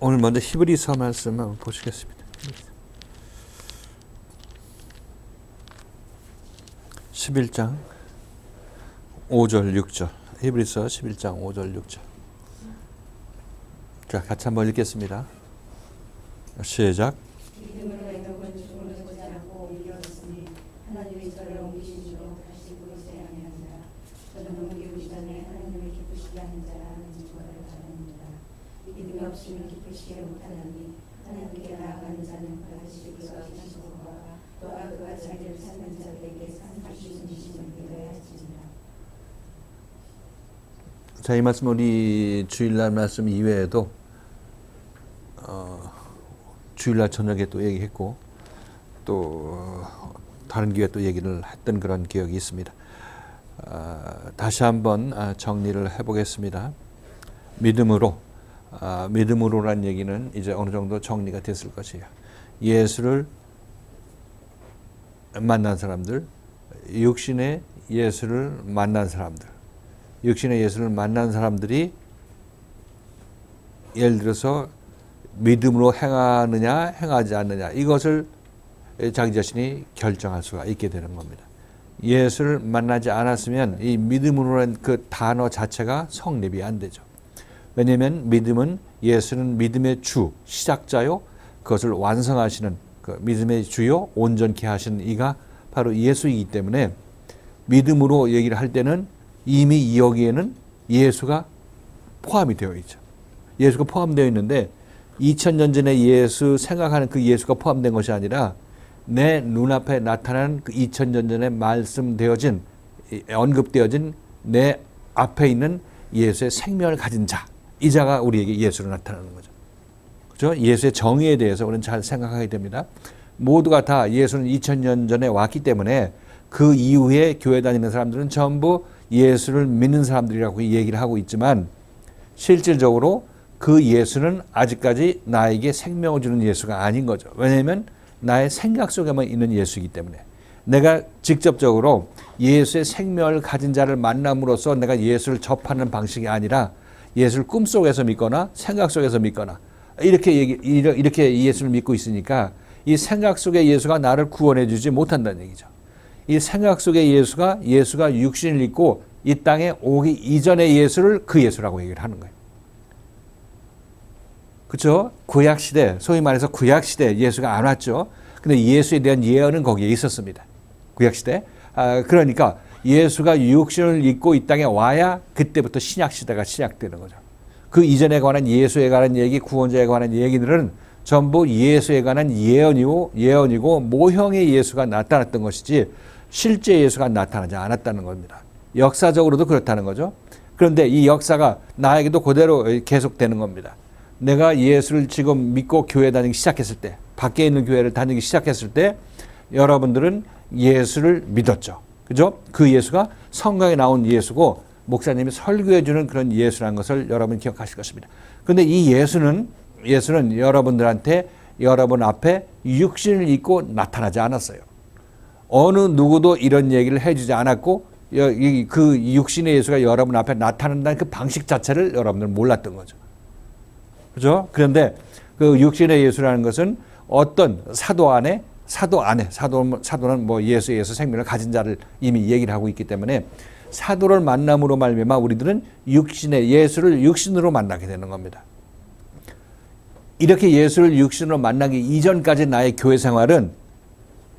오늘 먼저 히브리서 말씀 한번 보시겠습니다. 11장 5절 6절 히브리서 11장 5절 6절 자, 같이 한번 읽겠습니다. 시작. 자, 이 말씀 우리 주일날 말씀 이외에도 주일날 저녁에 또 얘기했고 또 다른 기회에 또 얘기를 했던 그런 기억이 있습니다. 다시 한번 정리를 해보겠습니다. 믿음으로란 얘기는 이제 어느 정도 정리가 됐을 것이에요. 예수를 만난 사람들, 육신의 예수를 만난 사람들, 육신의 예수를 만난 사람들이 예를 들어서 믿음으로 행하느냐 행하지 않느냐 이것을 자기 자신이 결정할 수가 있게 되는 겁니다. 예수를 만나지 않았으면 이 믿음으로라는 그 단어 자체가 성립이 안 되죠. 왜냐하면 믿음은 예수는 믿음의 주, 시작자요. 그것을 완성하시는 그 믿음의 주요 온전케 하시는 이가 바로 예수이기 때문에 믿음으로 얘기를 할 때는 이미 여기에는 예수가 포함이 되어 있죠. 예수가 포함되어 있는데 2000년 전에 예수 생각하는 그 예수가 포함된 것이 아니라 내 눈앞에 나타난 그 2000년 전에 말씀되어진 언급되어진 내 앞에 있는 예수의 생명을 가진 자, 이 자가 우리에게 예수로 나타나는 거죠. 그렇죠? 예수의 정의에 대해서 우리는 잘 생각하게 됩니다. 모두가 다 예수는 2000년 전에 왔기 때문에 그 이후에 교회 다니는 사람들은 전부 예수를 믿는 사람들이라고 얘기를 하고 있지만 실질적으로 그 예수는 아직까지 나에게 생명을 주는 예수가 아닌 거죠. 왜냐하면 나의 생각 속에만 있는 예수이기 때문에 내가 직접적으로 예수의 생명을 가진 자를 만남으로써 내가 예수를 접하는 방식이 아니라 예수를 꿈속에서 믿거나 생각 속에서 믿거나 이렇게 예수를 믿고 있으니까 이 생각 속의 예수가 나를 구원해 주지 못한다는 얘기죠. 이 생각 속의 예수가 육신을 입고 이 땅에 오기 이전의 예수를 그 예수라고 얘기를 하는 거예요. 그렇죠? 구약시대, 소위 말해서 구약시대 예수가 안 왔죠. 근데 예수에 대한 예언은 거기에 있었습니다. 구약시대. 그러니까 예수가 육신을 입고 이 땅에 와야 그때부터 신약시대가 시작되는 거죠. 그 이전에 관한 예수에 관한 얘기, 구원자에 관한 얘기들은 전부 예수에 관한 예언이고 모형의 예수가 나타났던 것이지 실제 예수가 나타나지 않았다는 겁니다. 역사적으로도 그렇다는 거죠. 그런데 이 역사가 나에게도 그대로 계속되는 겁니다. 내가 예수를 지금 믿고 교회 다니기 시작했을 때, 밖에 있는 교회를 다니기 시작했을 때 여러분들은 예수를 믿었죠. 그죠? 그 예수가 성경에 나온 예수고 목사님이 설교해 주는 그런 예수라는 것을 여러분 기억하실 것입니다. 그런데 이 예수는 여러분들한테 여러분 앞에 육신을 입고 나타나지 않았어요. 어느 누구도 이런 얘기를 해주지 않았고 그 육신의 예수가 여러분 앞에 나타난다는 그 방식 자체를 여러분들은 몰랐던 거죠. 그죠? 그런데 그 육신의 예수라는 것은 어떤 사도는 뭐 예수 생명을 가진 자를 이미 얘기를 하고 있기 때문에 사도를 만남으로 말미암아 우리들은 육신의 예수를 육신으로 만나게 되는 겁니다. 이렇게 예수를 육신으로 만나기 이전까지 나의 교회 생활은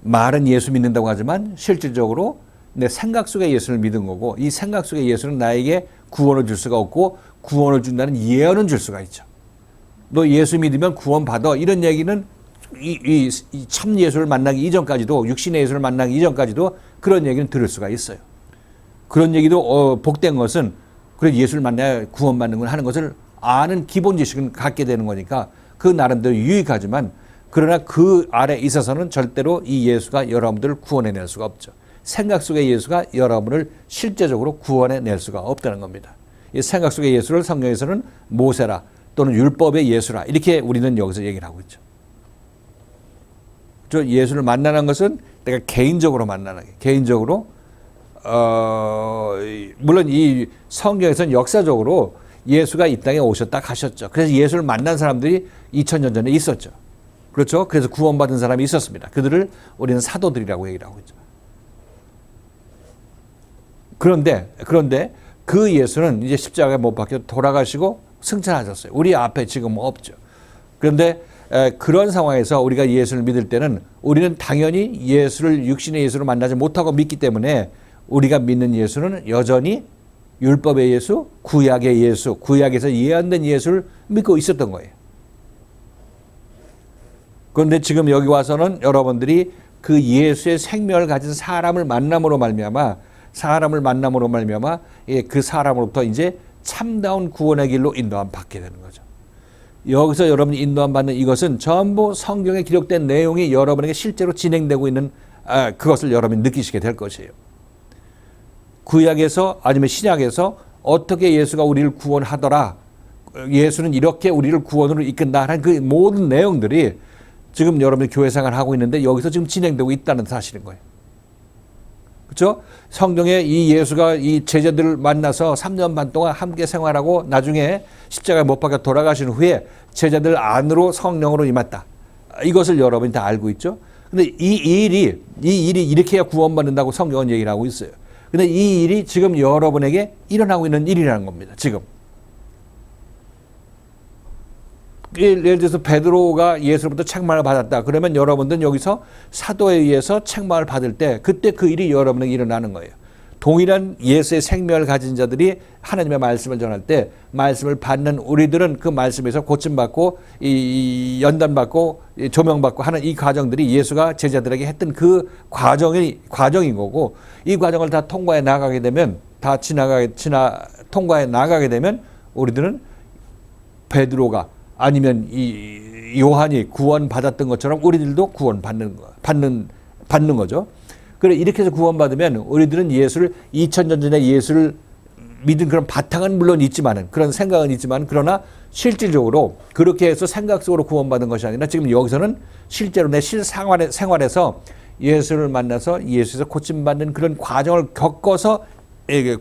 말은 예수 믿는다고 하지만 실질적으로 내 생각 속의 예수를 믿은 거고 이 생각 속의 예수는 나에게 구원을 줄 수가 없고 구원을 준다는 예언은 줄 수가 있죠. 너 예수 믿으면 구원 받아. 이런 얘기는 이 참 예수를 만나기 이전까지도 육신의 예수를 만나기 이전까지도 그런 얘기는 들을 수가 있어요. 그런 얘기도 복된 것은 그래 예수를 만나야 구원받는 걸 하는 것을 아는 기본 지식은 갖게 되는 거니까 그 나름대로 유익하지만 그러나 그 아래 있어서는 절대로 이 예수가 여러분들을 구원해낼 수가 없죠. 생각 속의 예수가 여러분을 실제적으로 구원해낼 수가 없다는 겁니다. 이 생각 속의 예수를 성경에서는 모세라 또는 율법의 예수라 이렇게 우리는 여기서 얘기를 하고 있죠. 예수를 만나는 것은 내가 개인적으로 만나는 게 개인적으로 물론 이 성경에서는 역사적으로 예수가 이 땅에 오셨다 가셨죠. 그래서 예수를 만난 사람들이 2000년 전에 있었죠. 그렇죠? 그래서 구원받은 사람이 있었습니다. 그들을 우리는 사도들이라고 얘기를 하고 있죠. 그런데 그 예수는 이제 십자가에 못 박혀 돌아가시고 승천하셨어요. 우리 앞에 지금 없죠. 그런데 그런 상황에서 우리가 예수를 믿을 때는 우리는 당연히 예수를 육신의 예수를 만나지 못하고 믿기 때문에 우리가 믿는 예수는 여전히 율법의 예수, 구약의 예수, 구약에서 예언된 예수를 믿고 있었던 거예요. 그런데 지금 여기 와서는 여러분들이 그 예수의 생명을 가진 사람을 만남으로 말미암아 그 사람으로부터 이제 참다운 구원의 길로 인도함 받게 되는 거죠. 여기서 여러분이 인도함 받는 이것은 전부 성경에 기록된 내용이 여러분에게 실제로 진행되고 있는 그것을 여러분이 느끼시게 될 것이에요. 구약에서 아니면 신약에서 어떻게 예수가 우리를 구원하더라, 예수는 이렇게 우리를 구원으로 이끈다 하는 그 모든 내용들이 지금 여러분이 교회 생활을 하고 있는데 여기서 지금 진행되고 있다는 사실인 거예요. 그렇죠? 성경에 이 예수가 이 제자들을 만나서 3년 반 동안 함께 생활하고 나중에 십자가에 못 박혀 돌아가신 후에 제자들 안으로 성령으로 임했다. 이것을 여러분이 다 알고 있죠. 근데 이 일이 이렇게 해야 구원받는다고 성경은 얘기를 하고 있어요. 근데 이 일이 지금 여러분에게 일어나고 있는 일이라는 겁니다. 지금. 예를 들어서 베드로가 예수로부터 책망을 받았다. 그러면 여러분들은 여기서 사도에 의해서 책망을 받을 때 그때 그 일이 여러분에게 일어나는 거예요. 동일한 예수의 생명을 가진 자들이 하나님의 말씀을 전할 때 말씀을 받는 우리들은 그 말씀에서 고침받고 이 연단받고 조명받고 하는 이 과정들이 예수가 제자들에게 했던 그 과정인 거고, 이 과정을 다 통과해 나가게 되면 통과해 나가게 되면 우리들은 베드로가 아니면 이 요한이 구원받았던 것처럼 우리들도 구원받는 거죠. 그래 이렇게 해서 구원받으면 우리들은 예수를 2000년 전에 예수를 믿은 그런 바탕은 물론 있지만은, 그런 생각은 있지만, 그러나 실질적으로 그렇게 해서 생각 속으로 구원받은 것이 아니라 지금 여기서는 실제로 내 실생활에서 예수를 만나서 예수에서 고침받는 그런 과정을 겪어서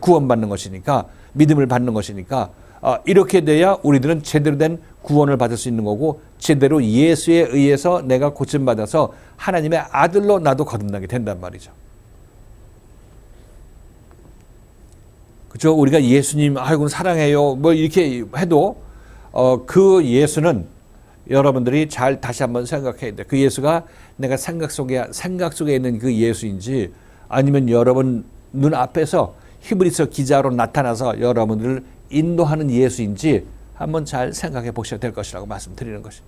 구원받는 것이니까, 믿음을 받는 것이니까, 이렇게 돼야 우리들은 제대로 된 구원을 받을 수 있는 거고, 제대로 예수에 의해서 내가 고침받아서 하나님의 아들로 나도 거듭나게 된단 말이죠. 그렇죠? 우리가 예수님 아이고 사랑해요 뭐 이렇게 해도 그 예수는 여러분들이 잘 다시 한번 생각해야 돼. 그 예수가 내가 생각 속에 있는 그 예수인지, 아니면 여러분 눈앞에서 히브리서 기자로 나타나서 여러분들을 인도하는 예수인지 한번 잘 생각해 보셔야 될 것이라고 말씀드리는 것이.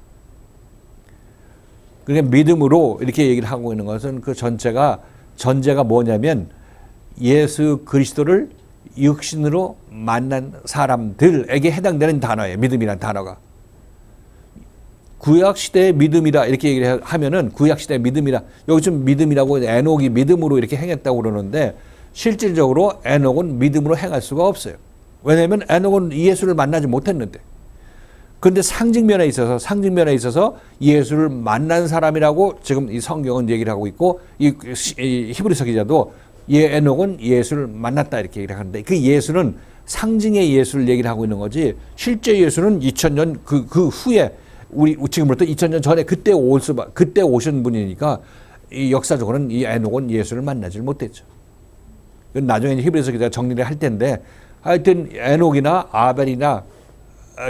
그러니까 믿음으로 이렇게 얘기를 하고 있는 것은 그 전제가 뭐냐면 예수 그리스도를 육신으로 만난 사람들에게 해당되는 단어예요. 믿음이란 단어가. 구약시대의 믿음이라 이렇게 얘기를 하면은 구약시대의 믿음이라, 여기 좀 믿음이라고 에녹이 믿음으로 이렇게 행했다고 그러는데 실질적으로 에녹은 믿음으로 행할 수가 없어요. 왜냐하면 에녹은 예수를 만나지 못했는데. 그런데 상징면에 있어서 예수를 만난 사람이라고 지금 이 성경은 얘기를 하고 있고, 이 히브리서 기자도 에녹은 예수를 만났다 이렇게 얘기를 하는데, 그 예수는 상징의 예수를 얘기를 하고 있는 거지, 실제 예수는 2000년 그 후에 우리 지금부터 2000년 전에 그때 오신 분이니까 이 역사적으로는 이 에녹은 예수를 만나지 못했죠. 나중에 히브리서 기자가 정리를 할 텐데, 하여튼 에녹이나 아벨이나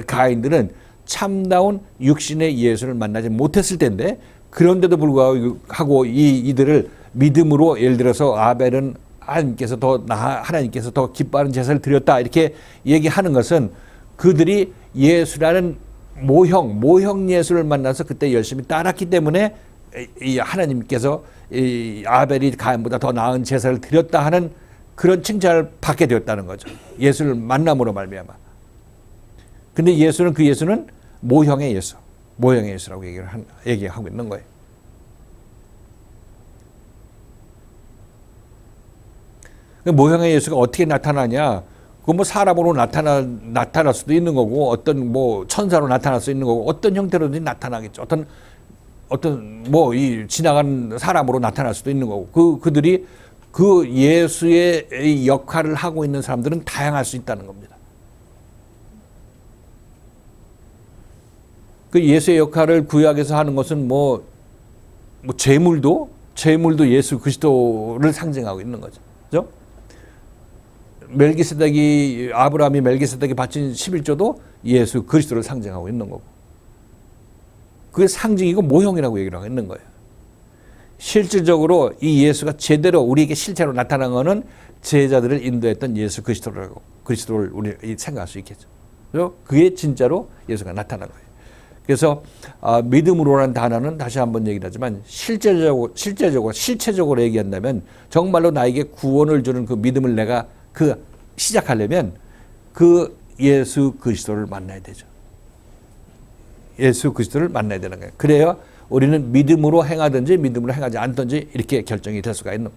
가인들은 참다운 육신의 예수를 만나지 못했을 텐데, 그런데도 불구하고 이들을 믿음으로, 예를 들어서 아벨은 하나님께서 더 기뻐하는 제사를 드렸다 이렇게 얘기하는 것은 그들이 예수라는 모형 예수를 만나서 그때 열심히 따랐기 때문에 이 하나님께서 이 아벨이 가인보다 더 나은 제사를 드렸다 하는 그런 칭찬을 받게 되었다는 거죠. 예수를 만남으로 말미암아. 근데 그 예수는 모형의 예수라고 얘기하고 있는 거예요. 모형의 예수가 어떻게 나타나냐? 그 뭐 사람으로 나타날 수도 있는 거고, 어떤 뭐 천사로 나타날 수 있는 거고, 어떤 형태로든지 나타나겠죠. 어떤 뭐 이 지나가는 사람으로 나타날 수도 있는 거고, 그들이 그 예수의 역할을 하고 있는 사람들은 다양할 수 있다는 겁니다. 그 예수의 역할을 구약에서 하는 것은 뭐 제물도 예수 그리스도를 상징하고 있는 거죠. 그죠? 아브라함이 멜기세덱이 바친 11조도 예수 그리스도를 상징하고 있는 거고. 그게 상징이고 모형이라고 얘기를 하고 있는 거예요. 실질적으로 이 예수가 제대로 우리에게 실제로 나타난 것은 제자들을 인도했던 예수 그리스도를 우리 생각할 수 있겠죠. 그래서 그게 진짜로 예수가 나타난 거예요. 그래서 믿음으로라는 단어는 다시 한번 얘기를 하지만 실체적으로 얘기한다면 정말로 나에게 구원을 주는 그 믿음을 내가 시작하려면 그 예수 그리스도를 만나야 되죠. 예수 그리스도를 만나야 되는 거예요. 그래야 우리는 믿음으로 행하든지 믿음으로 행하지 않든지 이렇게 결정할 수가 있는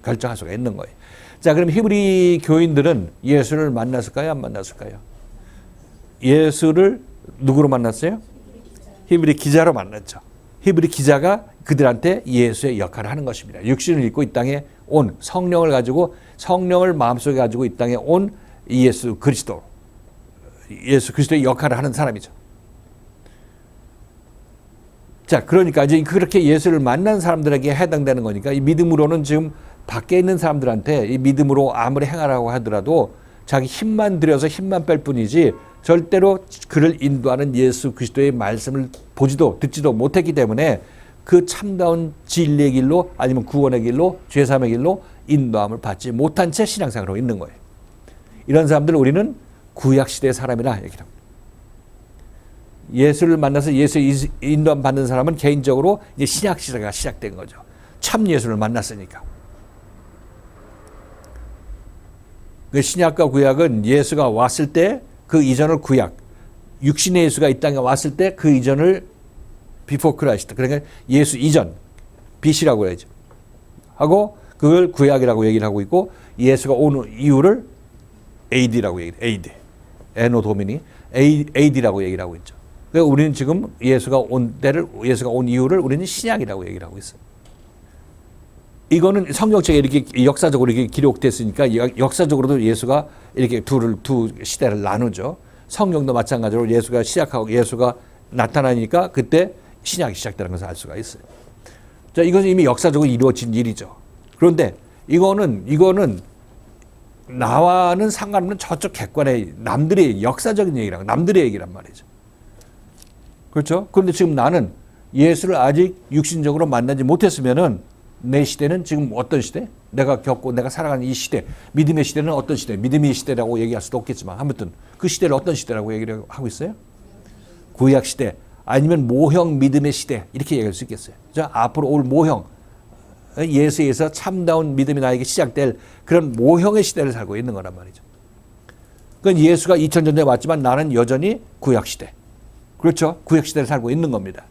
거예요. 자, 그럼 히브리 교인들은 예수를 만났을까요? 안 만났을까요? 예수를 누구로 만났어요? 히브리 기자로 만났죠. 히브리 기자가 그들한테 예수의 역할을 하는 것입니다. 육신을 입고 이 땅에 온 성령을 마음속에 가지고 이 땅에 온 예수 그리스도의 역할을 하는 사람이죠. 자, 그러니까 이제 그렇게 예수를 만난 사람들에게 해당되는 거니까 이 믿음으로는 지금 밖에 있는 사람들한테 이 믿음으로 아무리 행하라고 하더라도 자기 힘만 들여서 힘만 뺄 뿐이지 절대로 그를 인도하는 예수 그리스도의 말씀을 보지도 듣지도 못했기 때문에 그 참다운 진리의 길로 아니면 구원의 길로 죄사함의 길로 인도함을 받지 못한 채 신앙생활을 하고 있는 거예요. 이런 사람들을 우리는 구약시대의 사람이라 얘기를 합니다. 예수를 만나서 예수의 인도함 받는 사람은 개인적으로 이제 신약시대가 시작된 거죠. 참 예수를 만났으니까. 그 신약과 구약은 예수가 왔을 때 그 이전을 구약, 육신의 예수가 이 땅에 왔을 때 그 이전을 before Christ, 그러니까 예수 이전, BC라고 해야죠. 하고 그걸 구약이라고 얘기를 하고 있고 예수가 온 이유를 AD라고 얘기해요. AD, 에노 도미니, AD라고 얘기를 하고 있죠. 그러니까 우리는 지금 예수가 온 이유를 우리는 신약이라고 얘기를 하고 있어요. 이거는 성경책에 이렇게 역사적으로 이렇게 기록됐으니까 역사적으로도 예수가 이렇게 두 시대를 나누죠. 성경도 마찬가지로 예수가 시작하고 예수가 나타나니까 그때 신약이 시작되는 것을 알 수가 있어요. 자, 이것은 이미 역사적으로 이루어진 일이죠. 그런데 이거는 나와는 상관없는 저쪽 객관의 남들의 역사적인 남들의 얘기란 말이죠. 그렇죠? 그런데 지금 나는 예수를 아직 육신적으로 만나지 못했으면은 내 시대는 지금 어떤 시대? 내가 살아가는 이 시대, 믿음의 시대는 어떤 시대? 믿음의 시대라고 얘기할 수도 없겠지만 아무튼 그 시대를 어떤 시대라고 얘기를 하고 있어요? 구약 시대 아니면 모형 믿음의 시대 이렇게 얘기할 수 있겠어요. 자, 앞으로 올 모형 예수에서 참다운 믿음이 나에게 시작될 그런 모형의 시대를 살고 있는 거란 말이죠. 그건 예수가 2000년 전에 왔지만 나는 여전히 구약 시대. 그렇죠? 구약 시대를 살고 있는 겁니다.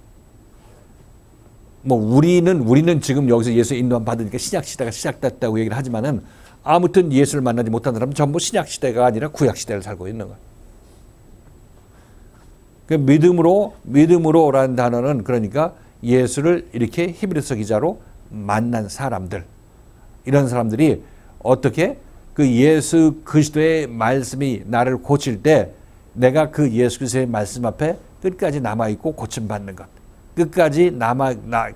뭐 우리는 지금 여기서 예수 인도함 받으니까 신약 시대가 시작됐다고 얘기를 하지만은 아무튼 예수를 만나지 못한 사람은 전부 신약 시대가 아니라 구약 시대를 살고 있는 거예요. 그 믿음으로라는 단어는 그러니까 예수를 이렇게 히브리서 기자로 만난 사람들, 이런 사람들이 어떻게 그 예수 그리스도의 말씀이 나를 고칠 때 내가 그 예수 그리스도의 말씀 앞에 끝까지 남아 있고 고침 받는 것. 끝까지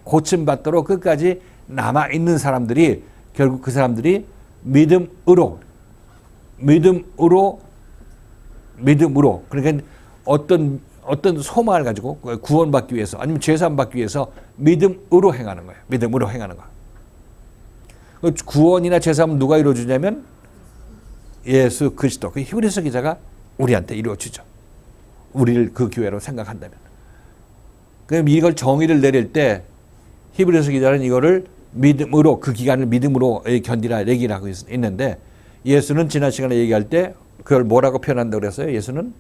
고침받도록 끝까지 남아있는 사람들이 결국 그 사람들이 믿음으로 그러니까 어떤 소망을 가지고 구원받기 위해서 아니면 죄사함 받기 위해서 믿음으로 행하는 거예요. 믿음으로 행하는 거. 구원이나 죄사함은 누가 이루어주냐면 예수 그리스도. 그 히브리서 기자가 우리한테 이루어주죠. 우리를 그 교회로 생각한다면. 그럼 이걸 정의를 내릴 때 히브리서 기자는 이거를 믿음으로 그 기간을 믿음으로 견디라 얘기를 하고 있는데 예수는 지난 시간에 얘기할 때 그걸 뭐라고 표현한다고 그랬어요? 예수는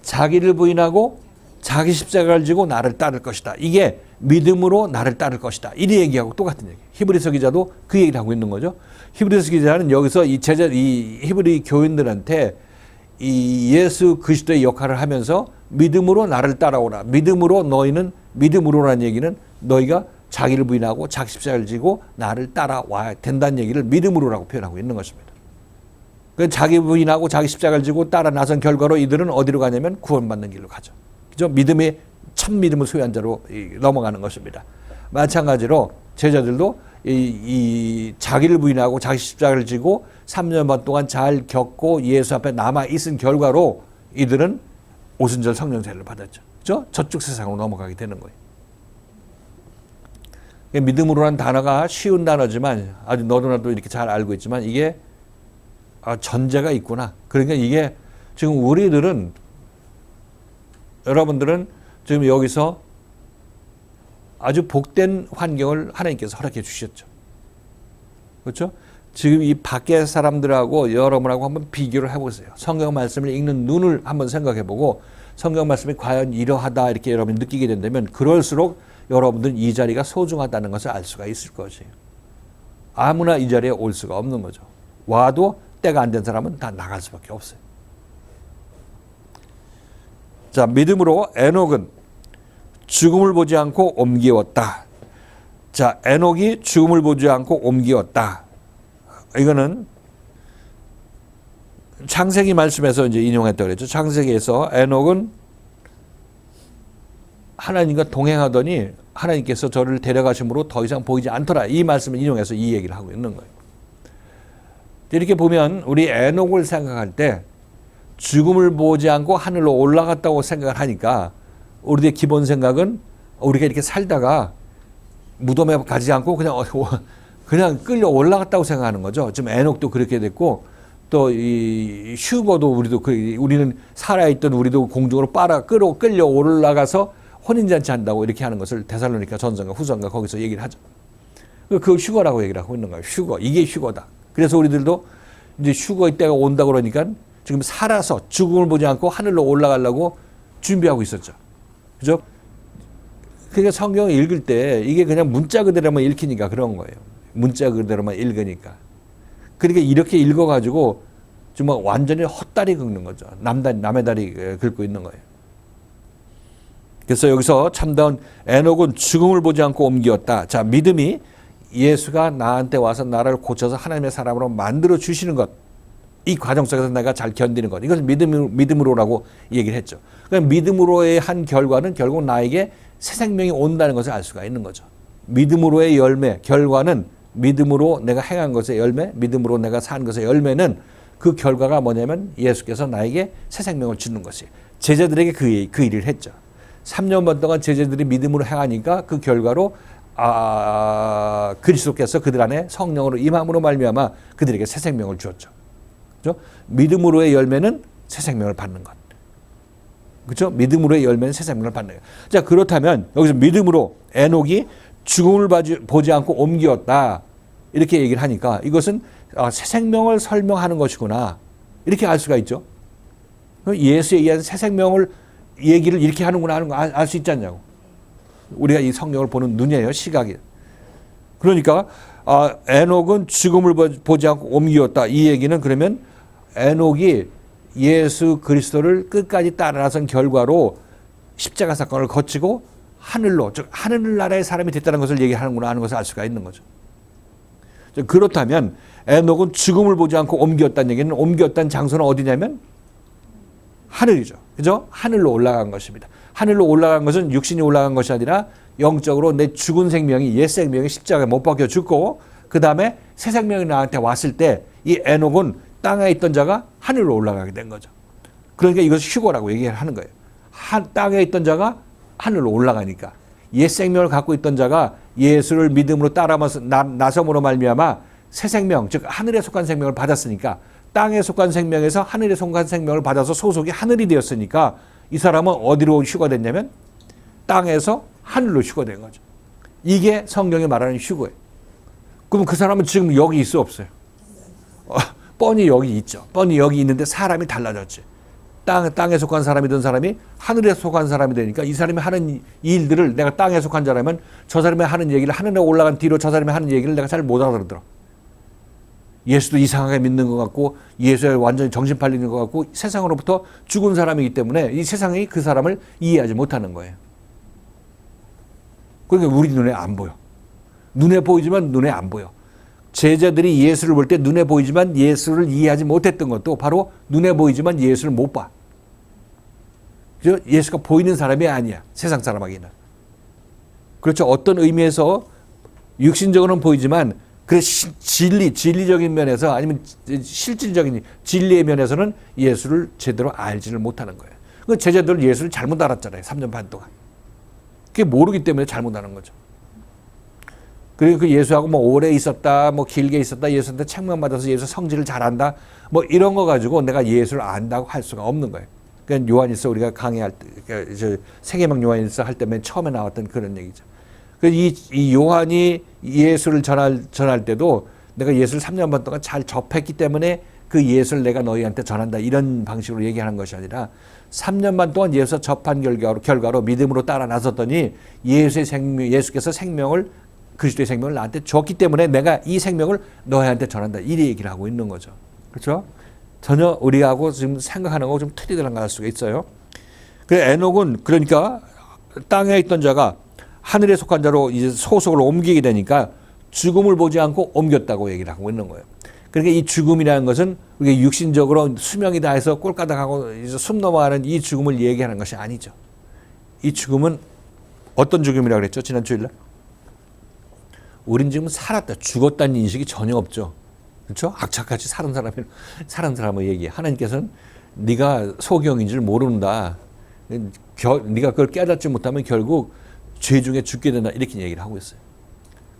자기를 부인하고 자기 십자가를 지고 나를 따를 것이다. 이게 믿음으로 나를 따를 것이다. 이 얘기하고 똑같은 얘기. 히브리서 기자도 그 얘기를 하고 있는 거죠. 히브리서 기자는 여기서 이 히브리 교인들한테 이 예수 그리스도의 역할을 하면서 믿음으로 나를 따라오라. 믿음으로라는 얘기는 너희가 자기를 부인하고 자기 십자가를 지고 나를 따라와야 된다는 얘기를 믿음으로라고 표현하고 있는 것입니다. 그 자기 부인하고 자기 십자가를 지고 따라 나선 결과로 이들은 어디로 가냐면 구원받는 길로 가죠. 그죠? 믿음의 참 믿음을 소유한 자로 넘어가는 것입니다. 마찬가지로 제자들도 이 자기를 부인하고 자기 십자가를 지고 3년 반 동안 잘 겪고 예수 앞에 남아 있은 결과로 이들은 오순절 성령 세례를 받았죠. 그죠? 저쪽 세상으로 넘어가게 되는 거예요. 믿음으로라는 단어가 쉬운 단어지만 아주 너도 나도 이렇게 잘 알고 있지만 이게 전제가 있구나. 그러니까 이게 지금 우리들은 여러분들은 지금 여기서 아주 복된 환경을 하나님께서 허락해 주셨죠. 그렇죠? 지금 이 밖의 사람들하고 여러분하고 한번 비교를 해보세요. 성경 말씀을 읽는 눈을 한번 생각해 보고 성경 말씀이 과연 이러하다 이렇게 여러분이 느끼게 된다면 그럴수록 여러분들은 이 자리가 소중하다는 것을 알 수가 있을 것이에요. 아무나 이 자리에 올 수가 없는 거죠. 와도 때가 안 된 사람은 다 나갈 수밖에 없어요. 자, 믿음으로 에녹은 죽음을 보지 않고 옮기었다. 자, 에녹이 죽음을 보지 않고 옮기었다. 이거는 창세기 말씀에서 이제 인용했다고 그랬죠. 창세기에서 에녹은 하나님과 동행하더니 하나님께서 저를 데려가심으로 더 이상 보이지 않더라. 이 말씀을 인용해서 이 얘기를 하고 있는 거예요. 이렇게 보면 우리 에녹을 생각할 때 죽음을 보지 않고 하늘로 올라갔다고 생각을 하니까 우리의 기본 생각은 우리가 이렇게 살다가 무덤에 가지 않고 그냥 끌려 올라갔다고 생각하는 거죠. 지금 에녹도 그렇게 됐고 또 이 휴거도 우리는 살아있던 우리도 공중으로 끌려 올라가서 혼인잔치 한다고 이렇게 하는 것을 데살로니가 전서인가 후서인가 거기서 얘기를 하죠. 그 휴거라고 얘기를 하고 있는 거예요. 휴거. 이게 휴거다. 그래서 우리들도 이제 휴거의 때가 온다 그러니까 지금 살아서 죽음을 보지 않고 하늘로 올라가려고 준비하고 있었죠. 그죠? 그러니까 성경을 읽을 때 이게 그냥 문자 그대로만 읽히니까 그런 거예요. 문자 그대로만 읽으니까. 그러니까 이렇게 읽어가지고 정말 완전히 헛다리 긁는 거죠. 남의 다리 긁고 있는 거예요. 그래서 여기서 참다운 에녹은 죽음을 보지 않고 옮기었다. 자, 믿음이 예수가 나한테 와서 나를 고쳐서 하나님의 사람으로 만들어 주시는 것. 이 과정 속에서 내가 잘 견디는 것. 이것을 믿음으로라고 얘기를 했죠. 그러니까 믿음으로의 한 결과는 결국 나에게 새 생명이 온다는 것을 알 수가 있는 거죠. 믿음으로의 열매, 결과는 믿음으로 내가 행한 것의 열매, 믿음으로 내가 산 것의 열매는 그 결과가 뭐냐면 예수께서 나에게 새 생명을 주는 것이에요. 제자들에게 그 일을 했죠. 3년 반 동안 제자들이 믿음으로 행하니까 그 결과로 그리스도께서 그들 안에 성령으로 임함으로 말미암아 그들에게 새 생명을 주었죠. 그렇죠? 믿음으로의 열매는 새 생명을 받는 것. 그렇죠? 믿음으로의 열매는 새 생명을 받는 것. 자, 그렇다면 여기서 믿음으로 에녹이 죽음을 보지 않고 옮기었다. 이렇게 얘기를 하니까 이것은 새 생명을 설명하는 것이구나. 이렇게 알 수가 있죠. 예수에 의한 새 생명을 얘기를 이렇게 하는구나 하는 거 알 수 있지 않냐고. 우리가 이 성경을 보는 눈이에요. 시각이. 그러니까 에녹은 죽음을 보지 않고 옮기었다. 이 얘기는 그러면 에녹이 예수 그리스도를 끝까지 따라 나선 결과로 십자가 사건을 거치고 하늘로, 즉 하늘나라의 사람이 됐다는 것을 얘기하는구나 하는 것을 알 수가 있는 거죠. 그렇다면 에녹은 죽음을 보지 않고 옮겼다는 얘기는 옮겼다는 장소는 어디냐면 하늘이죠. 그죠? 하늘로 올라간 것입니다. 하늘로 올라간 것은 육신이 올라간 것이 아니라 영적으로 내 죽은 생명이 옛 생명이 십자가에 못 박혀 죽고 그 다음에 새 생명이 나한테 왔을 때 이 에녹은 땅에 있던 자가 하늘로 올라가게 된 거죠. 그러니까 이것을 휴거라고 얘기를 하는 거예요. 땅에 있던 자가 하늘로 올라가니까 옛 생명을 갖고 있던 자가 예수를 믿음으로 따라서 나섬으로 말미암아 새 생명, 즉 하늘에 속한 생명을 받았으니까 땅에 속한 생명에서 하늘에 속한 생명을 받아서 소속이 하늘이 되었으니까 이 사람은 어디로 휴거됐냐면 땅에서 하늘로 휴거된 거죠. 이게 성경이 말하는 휴거예요. 그럼 그 사람은 지금 여기 있어 없어요? 뻔히 여기 있죠. 뻔히 여기 있는데 사람이 달라졌지. 땅에 속한 사람이던 사람이 하늘에 속한 사람이 되니까 이 사람이 하는 일들을 내가 땅에 속한 자라면 저 사람이 하는 얘기를 하늘에 올라간 뒤로 저 사람이 하는 얘기를 내가 잘 못 알아들어. 예수도 이상하게 믿는 것 같고 예수에 완전히 정신 팔리는 것 같고 세상으로부터 죽은 사람이기 때문에 이 세상이 그 사람을 이해하지 못하는 거예요. 그러니까 우리 눈에 안 보여. 눈에 보이지만 눈에 안 보여. 제자들이 예수를 볼 때 눈에 보이지만 예수를 이해하지 못했던 것도 바로 눈에 보이지만 예수를 못 봐. 예수가 보이는 사람이 아니야. 세상 사람에게는. 그렇죠. 어떤 의미에서 육신적으로는 보이지만 그 진리적인 면에서 아니면 실질적인 진리의 면에서는 예수를 제대로 알지를 못하는 거예요. 그 제자들은 예수를 잘못 알았잖아요. 3년 반 동안. 그게 모르기 때문에 잘못 아는 거죠. 그리고 그 예수하고 뭐 오래 있었다, 뭐 길게 있었다, 예수한테 책망받아서 예수 성질을 잘한다, 뭐 이런 거 가지고 내가 예수를 안다고 할 수가 없는 거예요. 그러니까 요한일서 우리가 강의할 때, 그러니까 세계명 요한일서 할 때 맨 처음에 나왔던 그런 얘기죠. 이 요한이 예수를 전할 때도 내가 예수를 3년 반 동안 잘 접했기 때문에 그 예수를 내가 너희한테 전한다 이런 방식으로 얘기하는 것이 아니라 3년 반 동안 예수 접한 결과로 믿음으로 따라 나섰더니 예수께서 생명을 그리스도의 생명을 나한테 줬기 때문에 내가 이 생명을 너희한테 전한다 이 얘기를 하고 있는 거죠. 그렇죠? 전혀 우리하고 지금 생각하는 거하고 좀 틀이 달라갈 수가 있어요. 그 에녹은 그러니까 땅에 있던 자가 하늘에 속한 자로 이제 소속을 옮기게 되니까 죽음을 보지 않고 옮겼다고 얘기를 하고 있는 거예요. 그러니까 이 죽음이라는 것은 우리가 육신적으로 수명이 다해서 꼴까닥하고 이제 숨 넘어가는 이 죽음을 얘기하는 것이 아니죠. 이 죽음은 어떤 죽음이라고 그랬죠? 지난 주일날? 우린 지금 살았다. 죽었다는 인식이 전혀 없죠. 그렇죠? 악착같이 사는 사람을 얘기해. 하나님께서는 네가 소경인 줄 모른다. 네가 그걸 깨닫지 못하면 결국 죄 중에 죽게 된다. 이렇게 얘기를 하고 있어요.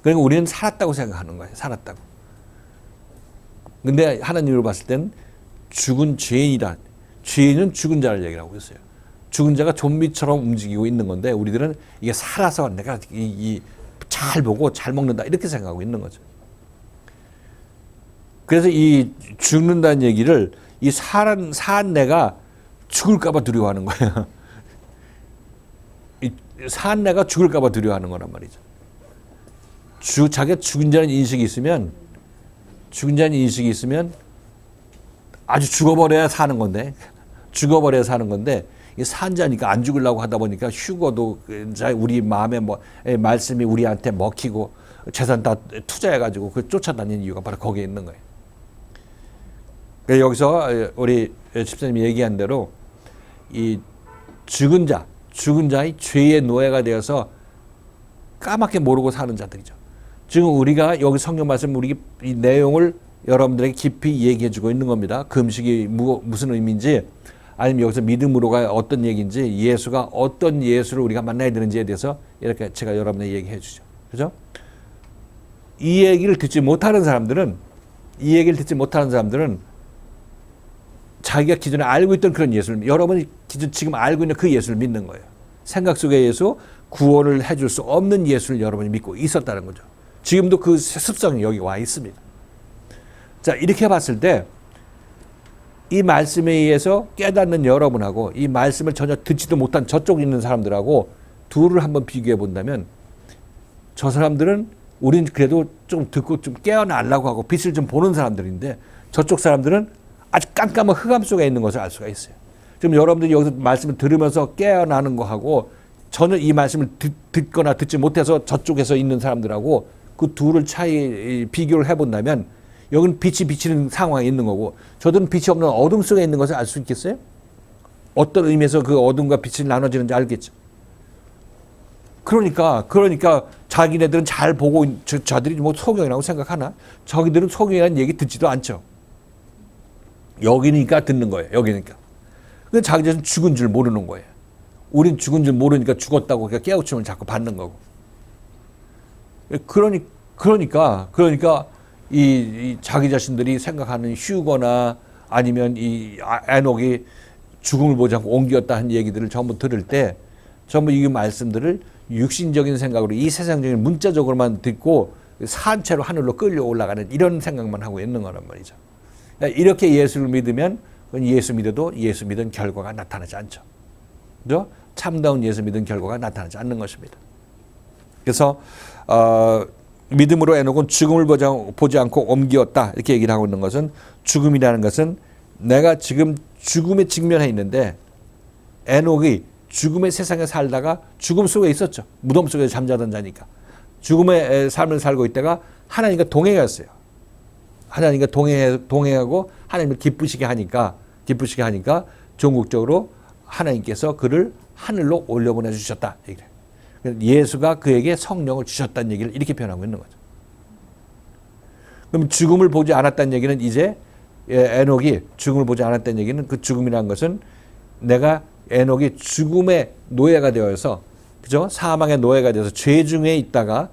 그러니까 우리는 살았다고 생각하는 거예요. 살았다고. 근데 하나님으로 봤을 땐 죽은 죄인이다. 죄인은 죽은 자를 얘기를 하고 있어요. 죽은 자가 좀비처럼 움직이고 있는 건데 우리들은 이게 살아서 내가 잘 보고 잘 먹는다. 이렇게 생각하고 있는 거죠. 그래서 이 죽는다는 얘기를 이 산 내가 죽을까봐 두려워하는 거예요. 산 내가 죽을까봐 두려워하는 거란 말이죠. 자기가 죽은 자는 인식이 있으면 아주 죽어버려야 사는 건데 이 산자니까 안 죽으려고 하다 보니까 휴거도 우리 마음에 말씀이 우리한테 먹히고 재산 다 투자해가지고 그 쫓아다니는 이유가 바로 거기에 있는 거예요. 그래서 여기서 우리 집사님이 얘기한 대로 이 죽은 자의 죄의 노예가 되어서 까맣게 모르고 사는 자들이죠. 지금 우리가 여기 성경 말씀 우리 이 내용을 여러분들에게 깊이 얘기해주고 있는 겁니다. 금식이 무슨 의미인지 아니면 여기서 믿음으로가 어떤 얘기인지 예수가 어떤 예수를 우리가 만나야 되는지에 대해서 이렇게 제가 여러분에게 얘기해 주죠. 그죠? 이 얘기를 듣지 못하는 사람들은 자기가 기존에 알고 있던 그런 예수를 여러분이 지금 알고 있는 그 예수를 믿는 거예요. 생각 속의 예수, 구원을 해줄 수 없는 예수를 여러분이 믿고 있었다는 거죠. 지금도 그 습성이 여기 와 있습니다. 자, 이렇게 봤을 때 이 말씀에 의해서 깨닫는 여러분하고 이 말씀을 전혀 듣지도 못한 저쪽에 있는 사람들하고 둘을 한번 비교해 본다면 저 사람들은 우린 그래도 좀 듣고 좀 깨어나려고 하고 빛을 좀 보는 사람들인데 저쪽 사람들은 아주 깜깜한 흑암 속에 있는 것을 알 수가 있어요. 지금 여러분들이 여기서 말씀을 들으면서 깨어나는 거하고 전혀 이 말씀을 듣거나 듣지 못해서 저쪽에서 있는 사람들하고 그 둘을 비교를 해본다면 여기는 빛이 비치는 상황에 있는 거고 저들은 빛이 없는 어둠 속에 있는 것을 알 수 있겠어요? 어떤 의미에서 그 어둠과 빛이 나눠지는지 알겠죠. 그러니까 자기네들은 잘 보고 저들이 뭐 소경이라고 생각하나? 저기들은 소경이라는 얘기 듣지도 않죠. 여기니까 듣는 거예요. 여기니까. 근데 자기들은 죽은 줄 모르는 거예요. 우린 죽은 줄 모르니까 죽었다고 깨우침을 자꾸 받는 거고. 그러니까 이 자기 자신들이 생각하는 휴거나 아니면 이 에녹이 죽음을 보지 않고 옮겼다 한 얘기들을 전부 들을 때 전부 이 말씀들을 육신적인 생각으로 이 세상적인 문자적으로만 듣고 산채로 하늘로 끌려 올라가는 이런 생각만 하고 있는 거란 말이죠. 이렇게 예수를 믿으면 예수 믿어도 예수 믿은 결과가 나타나지 않죠. 그죠? 참다운 예수 믿은 결과가 나타나지 않는 것입니다. 그래서 믿음으로 에녹은 죽음을 보지 않고 옮기었다 이렇게 얘기를 하고 있는 것은 죽음이라는 것은 내가 지금 죽음에 직면해 있는데 에녹이 죽음의 세상에 살다가 죽음 속에 있었죠. 무덤 속에 잠자던 자니까. 죽음의 삶을 살고 있다가 하나님과 동행했어요. 하나님과 동행하고 하나님을 기쁘시게 하니까 종국적으로 하나님께서 그를 하늘로 올려보내 주셨다. 예수가 그에게 성령을 주셨다는 얘기를 이렇게 표현하고 있는 거죠. 그럼 죽음을 보지 않았다는 얘기는 이제 에녹이 죽음을 보지 않았다는 얘기는 그 죽음이라는 것은 내가 에녹이 죽음의 노예가 되어서 그죠? 사망의 노예가 되어서 죄 중에 있다가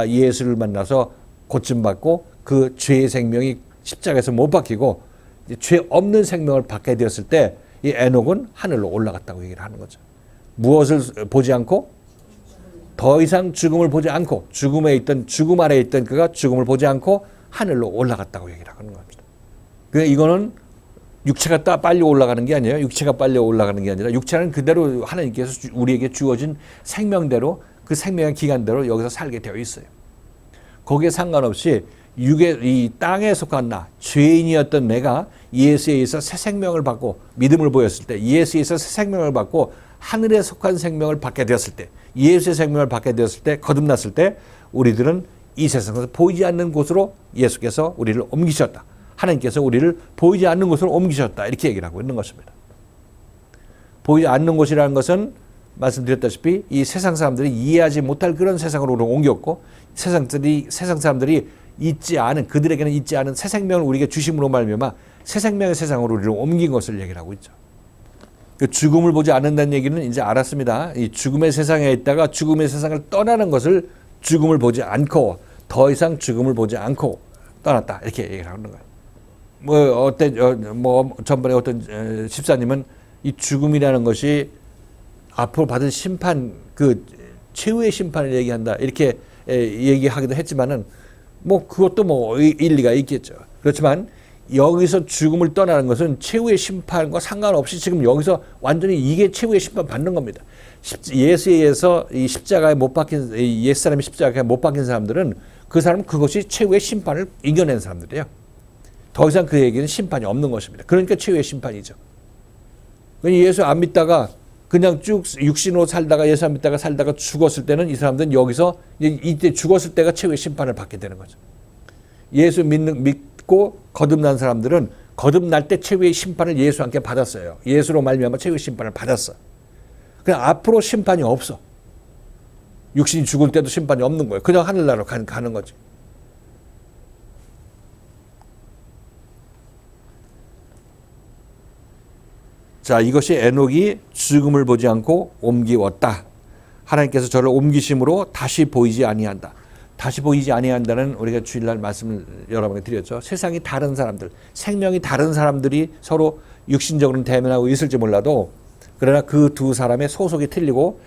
예수를 만나서 고침받고 그 죄의 생명이 십자가에서 못 박히고 죄 없는 생명을 받게 되었을 때 이 에녹은 하늘로 올라갔다고 얘기를 하는 거죠. 무엇을 보지 않고 더 이상 죽음을 보지 않고 죽음 아래에 있던 그가 죽음을 보지 않고 하늘로 올라갔다고 얘기를 하는 겁니다. 그러니까 이거는 육체가 빨리 올라가는 게 아니에요. 육체가 빨리 올라가는 게 아니라 육체는 그대로 하나님께서 우리에게 주어진 생명대로 그 생명의 기간대로 여기서 살게 되어 있어요. 거기에 상관없이 이 땅에 속한 나, 죄인이었던 내가 예수에 의해서 새 생명을 받고 믿음을 보였을 때, 예수에 의해서 새 생명을 받고 하늘에 속한 생명을 받게 되었을 때, 예수의 생명을 받게 되었을 때, 거듭났을 때 우리들은 이 세상에서 보이지 않는 곳으로 예수께서 우리를 옮기셨다. 하나님께서 우리를 보이지 않는 곳으로 옮기셨다. 이렇게 얘기를 하고 있는 것입니다. 보이지 않는 곳이라는 것은 말씀드렸다시피 이 세상 사람들이 이해하지 못할 그런 세상으로 우리를 옮겼고 세상 사람들이 그들에게는 있지 않은 새 생명을 우리에게 주심으로 말미암아 새 생명의 세상으로 우리를 옮긴 것을 얘기를 하고 있죠. 그 죽음을 보지 않는다는 얘기는 이제 알았습니다. 이 죽음의 세상에 있다가 죽음의 세상을 떠나는 것을 죽음을 보지 않고 더 이상 죽음을 보지 않고 떠났다 이렇게 얘기를 하는 거예요. 전번에 어떤 집사님은 이 죽음이라는 것이 앞으로 받을 심판 그 최후의 심판을 얘기한다 이렇게 얘기하기도 했지만은 그것도 일리가 있겠죠. 그렇지만 여기서 죽음을 떠나는 것은 최후의 심판과 상관없이 지금 여기서 완전히 이게 최후의 심판 받는 겁니다. 예수에 의해서 이 십자가에 못 박힌 옛사람이 십자가에 못 박힌 사람들은 그 사람은 그것이 최후의 심판을 이겨낸 사람들이에요. 더 이상 그에게는 심판이 없는 것입니다. 그러니까 최후의 심판이죠. 예수 안 믿다가 그냥 쭉 육신으로 살다가 예수 안 믿다가 살다가 죽었을 때는 이 사람들은 여기서 이때 죽었을 때가 최후의 심판을 받게 되는 거죠. 예수 믿고 거듭난 사람들은 거듭날 때 최후의 심판을 예수와 함께 받았어요. 예수로 말미암아 최후의 심판을 받았어. 그냥 앞으로 심판이 없어. 육신이 죽을 때도 심판이 없는 거예요. 그냥 하늘나라로 가는 거지. 자, 이것이 에녹이 죽음을 보지 않고 옮기웠다. 하나님께서 저를 옮기심으로 다시 보이지 아니한다. 다시 보이지 아니한다는 우리가 주일날 말씀을 여러 번 드렸죠. 세상이 다른 사람들, 생명이 다른 사람들이 서로 육신적으로는 대면하고 있을지 몰라도 그러나 그 두 사람의 소속이 틀리고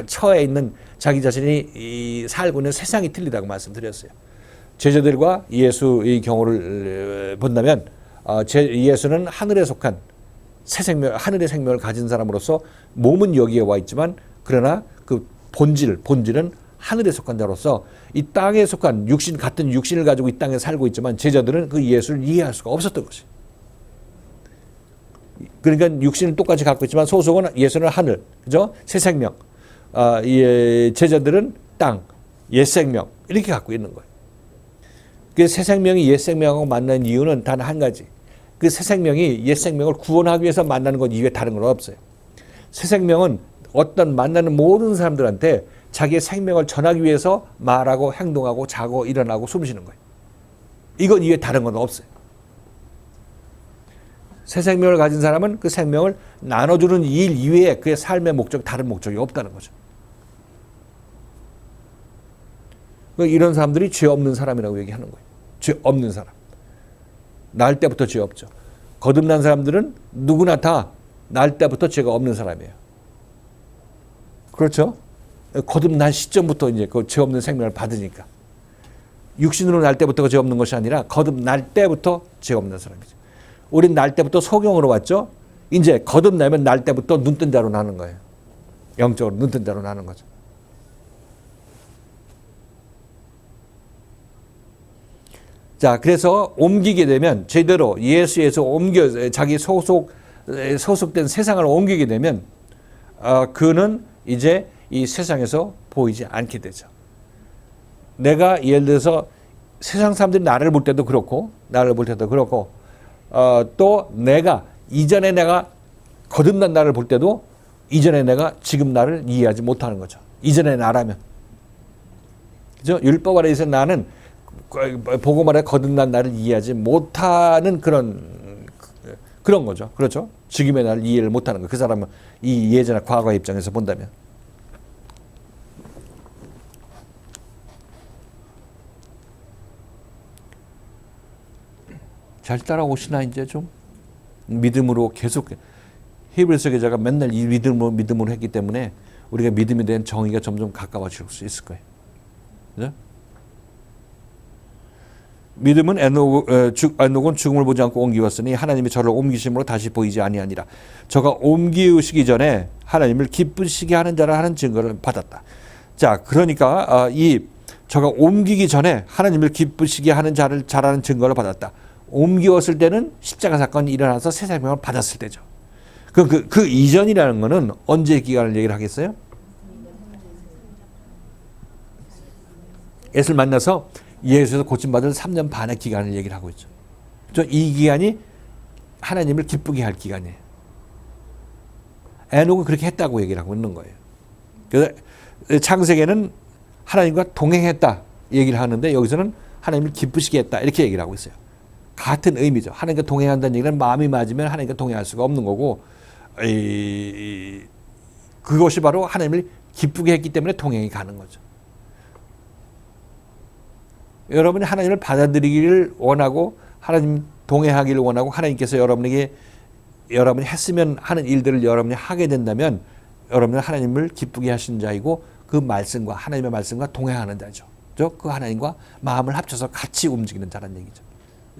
처해 있는 자기 자신이 살고 있는 세상이 틀리다고 말씀드렸어요. 제자들과 예수의 경우를 본다면 예수는 하늘에 속한 새 생명, 하늘의 생명을 가진 사람으로서 몸은 여기에 와 있지만 그러나 그 본질은 하늘에 속한 자로서 이 땅에 속한 같은 육신을 가지고 이 땅에 살고 있지만 제자들은 그 예수를 이해할 수가 없었던 것이. 그러니까 육신을 똑같이 갖고 있지만 소속은 예수는 하늘, 그죠? 새 생명. 제자들은 땅, 옛 생명 이렇게 갖고 있는 거예요. 그 새 생명이 옛 생명하고 만난 이유는 단 한 가지. 그 새 생명이 옛 생명을 구원하기 위해서 만나는 것 이외에 다른 건 없어요. 새 생명은 어떤 만나는 모든 사람들한테 자기의 생명을 전하기 위해서 말하고 행동하고 자고 일어나고 숨쉬는 거예요. 이건 이외에 다른 건 없어요. 새 생명을 가진 사람은 그 생명을 나눠주는 일 이외에 그의 삶의 다른 목적이 없다는 거죠. 이런 사람들이 죄 없는 사람이라고 얘기하는 거예요. 죄 없는 사람. 날 때부터 죄 없죠. 거듭난 사람들은 누구나 다 날 때부터 죄가 없는 사람이에요. 그렇죠? 거듭난 시점부터 이제 그 죄 없는 생명을 받으니까. 육신으로 날 때부터 죄 없는 것이 아니라 거듭날 때부터 죄 없는 사람이죠. 우린 날 때부터 소경으로 왔죠? 이제 거듭나면 날 때부터 눈뜬 자로 나는 거예요. 영적으로 눈뜬 자로 나는 거죠. 자, 그래서 옮기게 되면 제대로 예수에서 자기 소속된 세상을 옮기게 되면 그는 이제 이 세상에서 보이지 않게 되죠. 내가 예를 들어서 세상 사람들이 나를 볼 때도 그렇고 또 내가 이전에 내가 거듭난 나를 볼 때도 이전에 내가 지금 나를 이해하지 못하는 거죠. 이전의 나라면. 그죠? 율법 아래에서 나는 복음 아래 거듭난 나를 이해하지 못하는 그런 거죠. 그렇죠? 지금의 나를 이해를 못하는 거. 그 사람은 이 예전의 과거의 입장에서 본다면. 잘 따라오시나 이제 좀? 믿음으로 계속 히브리서 기자가 맨날 이 믿음으로 했기 때문에 우리가 믿음에 대한 정의가 점점 가까워질 수 있을 거예요. 그죠? 믿음은 에녹은 죽음을 보지 않고 옮기었으니 하나님이 저를 옮기심으로 다시 보이지 아니하니라. 저가 옮기시기 전에 하나님을 기쁘시게 하는 자라 하는 증거를 받았다. 자, 그러니까 저가 옮기기 전에 하나님을 기쁘시게 하는 자라는 증거를 받았다. 옮기었을 때는 십자가 사건이 일어나서 새 생명을 받았을 때죠. 그 이전이라는 거는 언제 기간을 얘기를 하겠어요? 예수를 만나서 예수에서 고침받을 3년 반의 기간을 얘기를 하고 있죠. 이 기간이 하나님을 기쁘게 할 기간이에요. 에녹은 그렇게 했다고 얘기를 하고 있는 거예요. 그래서 창세기에는 하나님과 동행했다 얘기를 하는데 여기서는 하나님을 기쁘시게 했다 이렇게 얘기를 하고 있어요. 같은 의미죠. 하나님과 동행한다는 얘기는 마음이 맞으면 하나님과 동행할 수가 없는 거고 그것이 바로 하나님을 기쁘게 했기 때문에 동행이 가는 거죠. 여러분이 하나님을 받아들이기를 원하고 하나님 동행하기를 원하고 하나님께서 여러분이 했으면 하는 일들을 여러분이 하게 된다면 여러분은 하나님을 기쁘게 하신 자이고 그 말씀과 하나님의 말씀과 동행하는 자죠. 그 하나님과 마음을 합쳐서 같이 움직이는 자라는 얘기죠.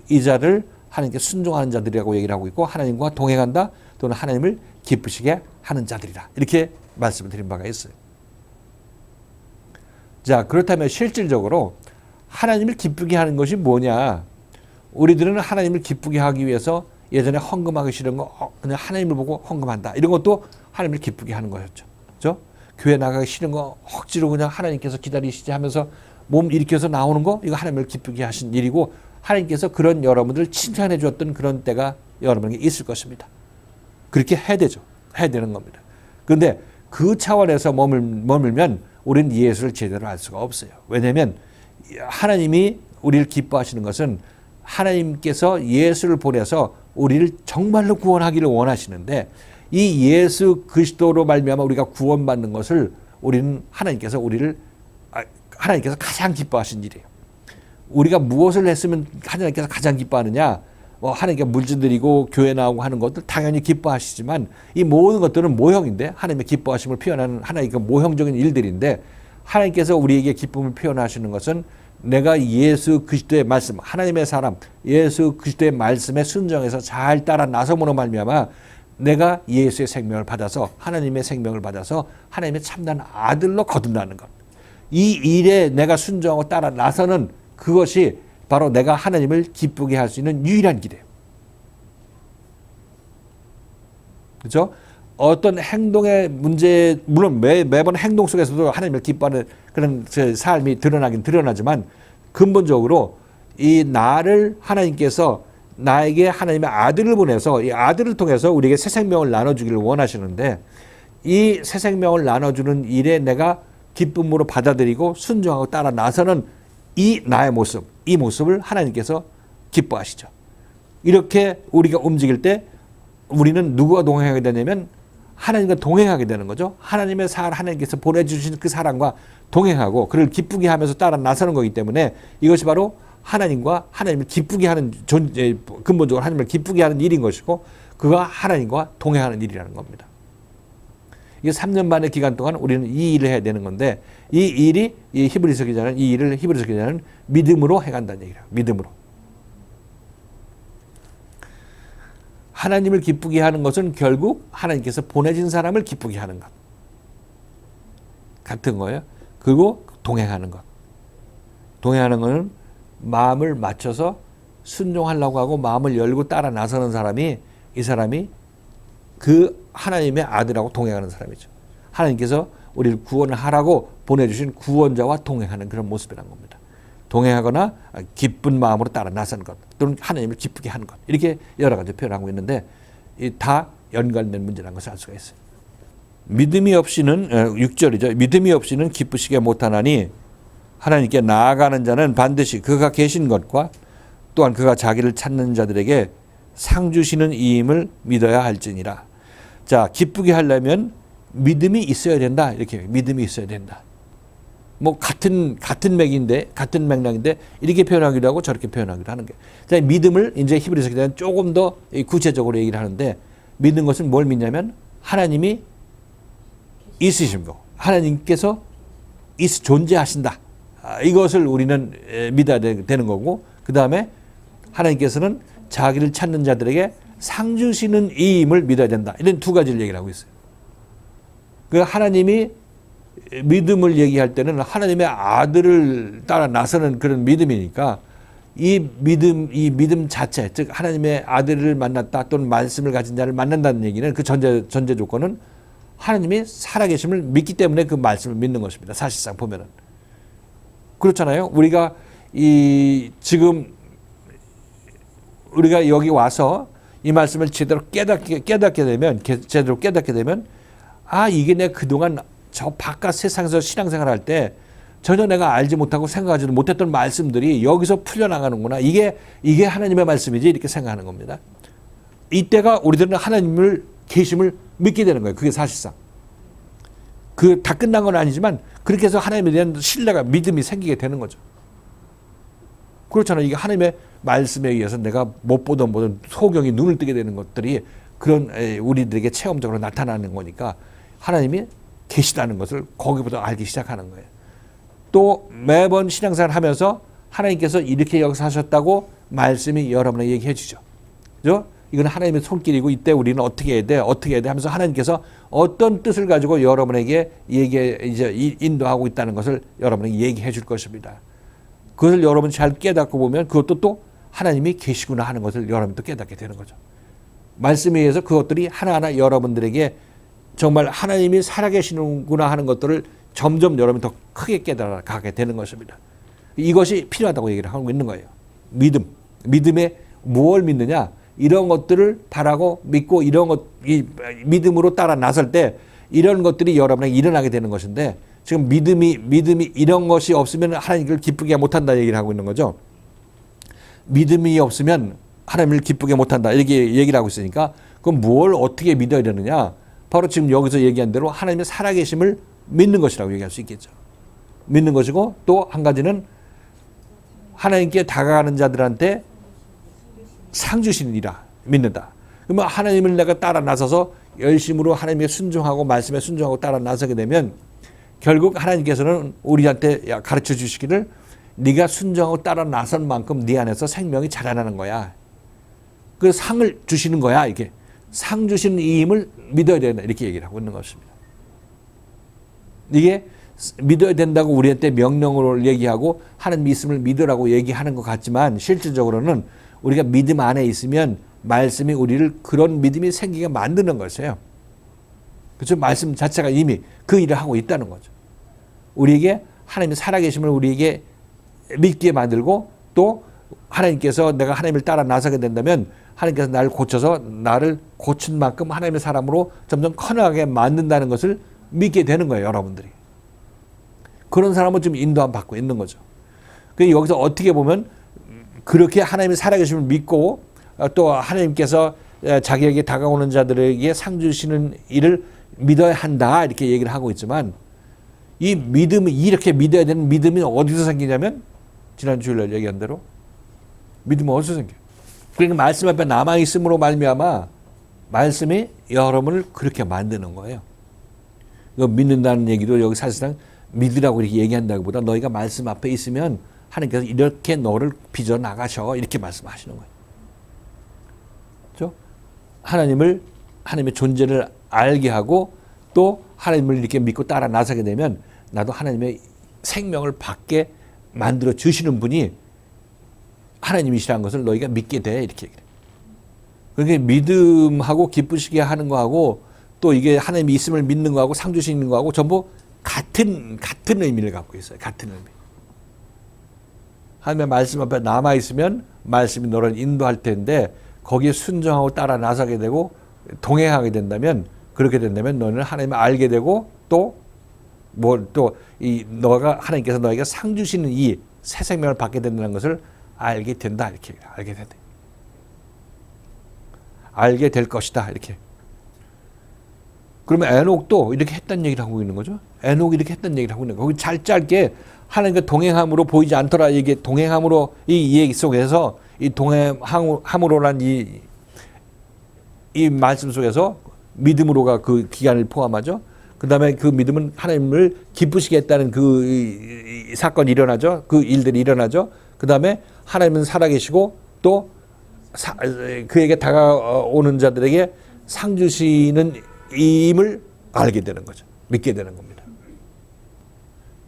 이 자를 하나님께 순종하는 자들이라고 얘기를 하고 있고 하나님과 동행한다 또는 하나님을 기쁘시게 하는 자들이다. 이렇게 말씀을 드린 바가 있어요. 자, 그렇다면 실질적으로 하나님을 기쁘게 하는 것이 뭐냐? 우리들은 하나님을 기쁘게 하기 위해서 예전에 헌금하기 싫은 거 그냥 하나님을 보고 헌금한다. 이런 것도 하나님을 기쁘게 하는 거였죠. 그렇죠? 교회 나가기 싫은 거 억지로 그냥 하나님께서 기다리시지 하면서 몸 일으켜서 나오는 거 이거 하나님을 기쁘게 하신 일이고 하나님께서 그런 여러분들 칭찬해 주었던 그런 때가 여러분에게 있을 것입니다. 그렇게 해야 되죠. 해야 되는 겁니다. 그런데 그 차원에서 머물면 우리는 예수를 제대로 알 수가 없어요. 왜냐하면 하나님이 우리를 기뻐하시는 것은 하나님께서 예수를 보내서 우리를 정말로 구원하기를 원하시는데 이 예수 그리스도로 말미암아 우리가 구원받는 것을 우리는 하나님께서 가장 기뻐하신 일이에요. 우리가 무엇을 했으면 하나님께서 가장 기뻐하느냐? 하나님께 물질드리고 교회 나오고 하는 것들 당연히 기뻐하시지만 이 모든 것들은 모형인데 하나님의 기뻐하심을 표현하는 하나님의 모형적인 일들인데 하나님께서 우리에게 기쁨을 표현하시는 것은 내가 예수 그리스도의 말씀, 하나님의 사람, 예수 그리스도의 말씀에 순종해서 잘 따라 나섬으로 말미암아 내가 예수의 생명을 받아서 하나님의 생명을 받아서 하나님의 참된 아들로 거듭나는 것. 이 일에 내가 순종하고 따라 나서는 그것이 바로 내가 하나님을 기쁘게 할 수 있는 유일한 길이에요. 그렇죠? 어떤 행동의 문제, 물론 매번 행동 속에서도 하나님을 기뻐하는 그런 삶이 드러나지만 근본적으로 이 나를 하나님께서 나에게 하나님의 아들을 보내서 이 아들을 통해서 우리에게 새 생명을 나눠주기를 원하시는데 이 새 생명을 나눠주는 일에 내가 기쁨으로 받아들이고 순종하고 따라 나서는 이 나의 모습, 이 모습을 하나님께서 기뻐하시죠. 이렇게 우리가 움직일 때 우리는 누구와 동행하게 되냐면 하나님과 동행하게 되는 거죠. 하나님께서 보내주신 그 사랑과 동행하고 그를 기쁘게 하면서 따라 나서는 거기 때문에 이것이 바로 하나님을 기쁘게 하는 근본적으로 하나님을 기쁘게 하는 일인 것이고 그가 하나님과 동행하는 일이라는 겁니다. 이게 3년 반의 기간 동안 우리는 이 일을 해야 되는 건데 이 일이 히브리서 기자는 믿음으로 해간다는 얘기예요. 믿음으로. 하나님을 기쁘게 하는 것은 결국 하나님께서 보내진 사람을 기쁘게 하는 것. 같은 거예요. 그리고 동행하는 것. 동행하는 것은 마음을 맞춰서 순종하려고 하고 마음을 열고 따라 나서는 사람이 이 사람이 그 하나님의 아들하고 동행하는 사람이죠. 하나님께서 우리를 구원을 하라고 보내주신 구원자와 동행하는 그런 모습이란 겁니다. 동행하거나 기쁜 마음으로 따라 나선 것 또는 하나님을 기쁘게 하는 것 이렇게 여러 가지 표현하고 있는데 다 연관된 문제라는 것을 알 수가 있어요. 믿음이 없이는 6절이죠. 믿음이 없이는 기쁘시게 못하나니 하나님께 나아가는 자는 반드시 그가 계신 것과 또한 그가 자기를 찾는 자들에게 상 주시는 이임을 믿어야 할지니라. 자, 기쁘게 하려면 믿음이 있어야 된다. 이렇게 믿음이 있어야 된다. 뭐 같은 맥인데 같은 맥락인데 이렇게 표현하기도 하고 저렇게 표현하기도 하는 게. 자, 믿음을 이제 히브리서 기자는 조금 더 구체적으로 얘기를 하는데 믿는 것은 뭘 믿냐면 하나님이 있으신 거. 하나님께서 존재하신다. 이것을 우리는 믿어야 되는 거고 그다음에 하나님께서는 자기를 찾는 자들에게 상 주시는 이임을 믿어야 된다. 이런 두 가지를 얘기를 하고 있어요. 그 하나님이 믿음을 얘기할 때는 하나님의 아들을 따라 나서는 그런 믿음이니까 이 믿음 자체, 즉 하나님의 아들을 만났다 또는 말씀을 가진 자를 만난다는 얘기는 그 전제 조건은 하나님이 살아계심을 믿기 때문에 그 말씀을 믿는 것입니다. 사실상 보면은 그렇잖아요. 우리가 지금 우리가 여기 와서 이 말씀을 제대로 깨닫게 되면 이게 내가 그동안 저 바깥 세상에서 신앙생활할 때 전혀 내가 알지 못하고 생각하지도 못했던 말씀들이 여기서 풀려나가는구나. 이게 하나님의 말씀이지 이렇게 생각하는 겁니다. 이때가 우리들은 하나님을 계심을 믿게 되는 거예요. 그게 사실상. 다 끝난 건 아니지만 그렇게 해서 하나님에 대한 신뢰가 믿음이 생기게 되는 거죠. 그렇잖아요. 이게 하나님의 말씀에 의해서 내가 못 보던 소경이 눈을 뜨게 되는 것들이 그런 우리들에게 체험적으로 나타나는 거니까 하나님이 계시다는 것을 거기부터 알기 시작하는 거예요. 또 매번 신앙생활 하면서 하나님께서 이렇게 역사하셨다고 말씀이 여러분에게 얘기해 주죠. 그죠? 이건 하나님의 손길이고 이때 우리는 어떻게 해야 돼 하면서 하나님께서 어떤 뜻을 가지고 여러분에게 인도하고 있다는 것을 여러분에게 얘기해 줄 것입니다. 그것을 여러분이 잘 깨닫고 보면 그것도 또 하나님이 계시구나 하는 것을 여러분도 깨닫게 되는 거죠. 말씀에 의해서 그것들이 하나하나 여러분들에게 정말 하나님이 살아계시는구나 하는 것들을 점점 여러분이 더 크게 깨달아가게 되는 것입니다. 이것이 필요하다고 얘기를 하고 있는 거예요. 믿음에 무엇을 믿느냐? 이런 것들을 바라고 믿고 믿음으로 따라 나설 때 이런 것들이 여러분에게 일어나게 되는 것인데 지금 믿음이 이런 것이 없으면 하나님을 기쁘게 못한다 얘기를 하고 있는 거죠. 믿음이 없으면 하나님을 기쁘게 못한다 이렇게 얘기를 하고 있으니까 그럼 뭘 어떻게 믿어야 되느냐? 바로 지금 여기서 얘기한 대로 하나님의 살아계심을 믿는 것이라고 얘기할 수 있겠죠. 믿는 것이고 또 한 가지는 하나님께 다가가는 자들한테 상 주시느니라 믿는다. 그러면 하나님을 내가 따라 나서서 열심으로 하나님의 순종하고 말씀에 순종하고 따라 나서게 되면 결국 하나님께서는 우리한테 가르쳐 주시기를 네가 순종하고 따라 나선 만큼 네 안에서 생명이 자라나는 거야. 그 상을 주시는 거야. 이게 상 주시는 이 힘을 믿어야 된다. 이렇게 얘기를 하고 있는 것입니다. 이게 믿어야 된다고 우리한테 명령으로 얘기하고 하나님 있음을 믿으라고 얘기하는 것 같지만 실질적으로는 우리가 믿음 안에 있으면 말씀이 우리를 그런 믿음이 생기게 만드는 것이에요. 그렇죠? 말씀 자체가 이미 그 일을 하고 있다는 거죠. 우리에게 하나님의 살아계심을 우리에게 믿게 만들고 또 하나님께서 내가 하나님을 따라 나서게 된다면 하나님께서 나를 고쳐서 나를 고친 만큼 하나님의 사람으로 점점 커나가게 만든다는 것을 믿게 되는 거예요. 여러분들이. 그런 사람은 좀 인도함 받고 있는 거죠. 그래서 여기서 어떻게 보면 그렇게 하나님의 살아계심을 믿고 또 하나님께서 자기에게 다가오는 자들에게 상 주시는 일을 믿어야 한다 이렇게 얘기를 하고 있지만 이 믿음이 이렇게 믿어야 되는 믿음이 어디서 생기냐면 지난 주일날 얘기한 대로 믿음은 어디서 생겨요? 그러니까 말씀 앞에 남아있음으로 말미암아 말씀이 여러분을 그렇게 만드는 거예요. 이거 믿는다는 얘기도 여기 사실상 믿으라고 이렇게 얘기한다기보다 너희가 말씀 앞에 있으면 하나님께서 이렇게 너를 빚어나가셔 이렇게 말씀하시는 거예요. 그렇죠? 하나님의 존재를 알게 하고 또 하나님을 이렇게 믿고 따라 나서게 되면 나도 하나님의 생명을 받게 만들어 주시는 분이 하나님이시라는 것을 너희가 믿게 돼 이렇게 얘기해요. 그러니까 믿음하고 기쁘시게 하는 거하고 또 이게 하나님이 있음을 믿는 거하고 상 주시는 거하고 전부 같은 의미를 갖고 있어요. 같은 의미. 하나님의 말씀 앞에 남아 있으면 말씀이 너를 인도할 텐데 거기에 순종하고 따라 나서게 되고 동행하게 된다면 그렇게 된다면 너는 하나님을 알게 되고 또 너가 하나님께서 너에게 상 주시는 이 새 생명을 받게 된다는 것을 알게 된다 이렇게 알게 된다. 알게 될 것이다 이렇게. 그러면 에녹도 이렇게 했다는 얘기를 하고 있는 거죠. 에녹이 이렇게 했다는 얘기를 하고 있는 거고 거기 짧게 하나님과 동행함으로 보이지 않더라 이게 동행함으로 이 얘기 속에서 이 동행함으로란 이 말씀 속에서 믿음으로가 그 기간을 포함하죠. 그 다음에 그 믿음은 하나님을 기쁘시게 했다는 그 사건이 일어나죠. 그 일들이 일어나죠. 그 다음에 하나님은 살아계시고 또 그에게 다가오는 자들에게 상 주시는 임을 알게 되는 거죠. 믿게 되는 겁니다.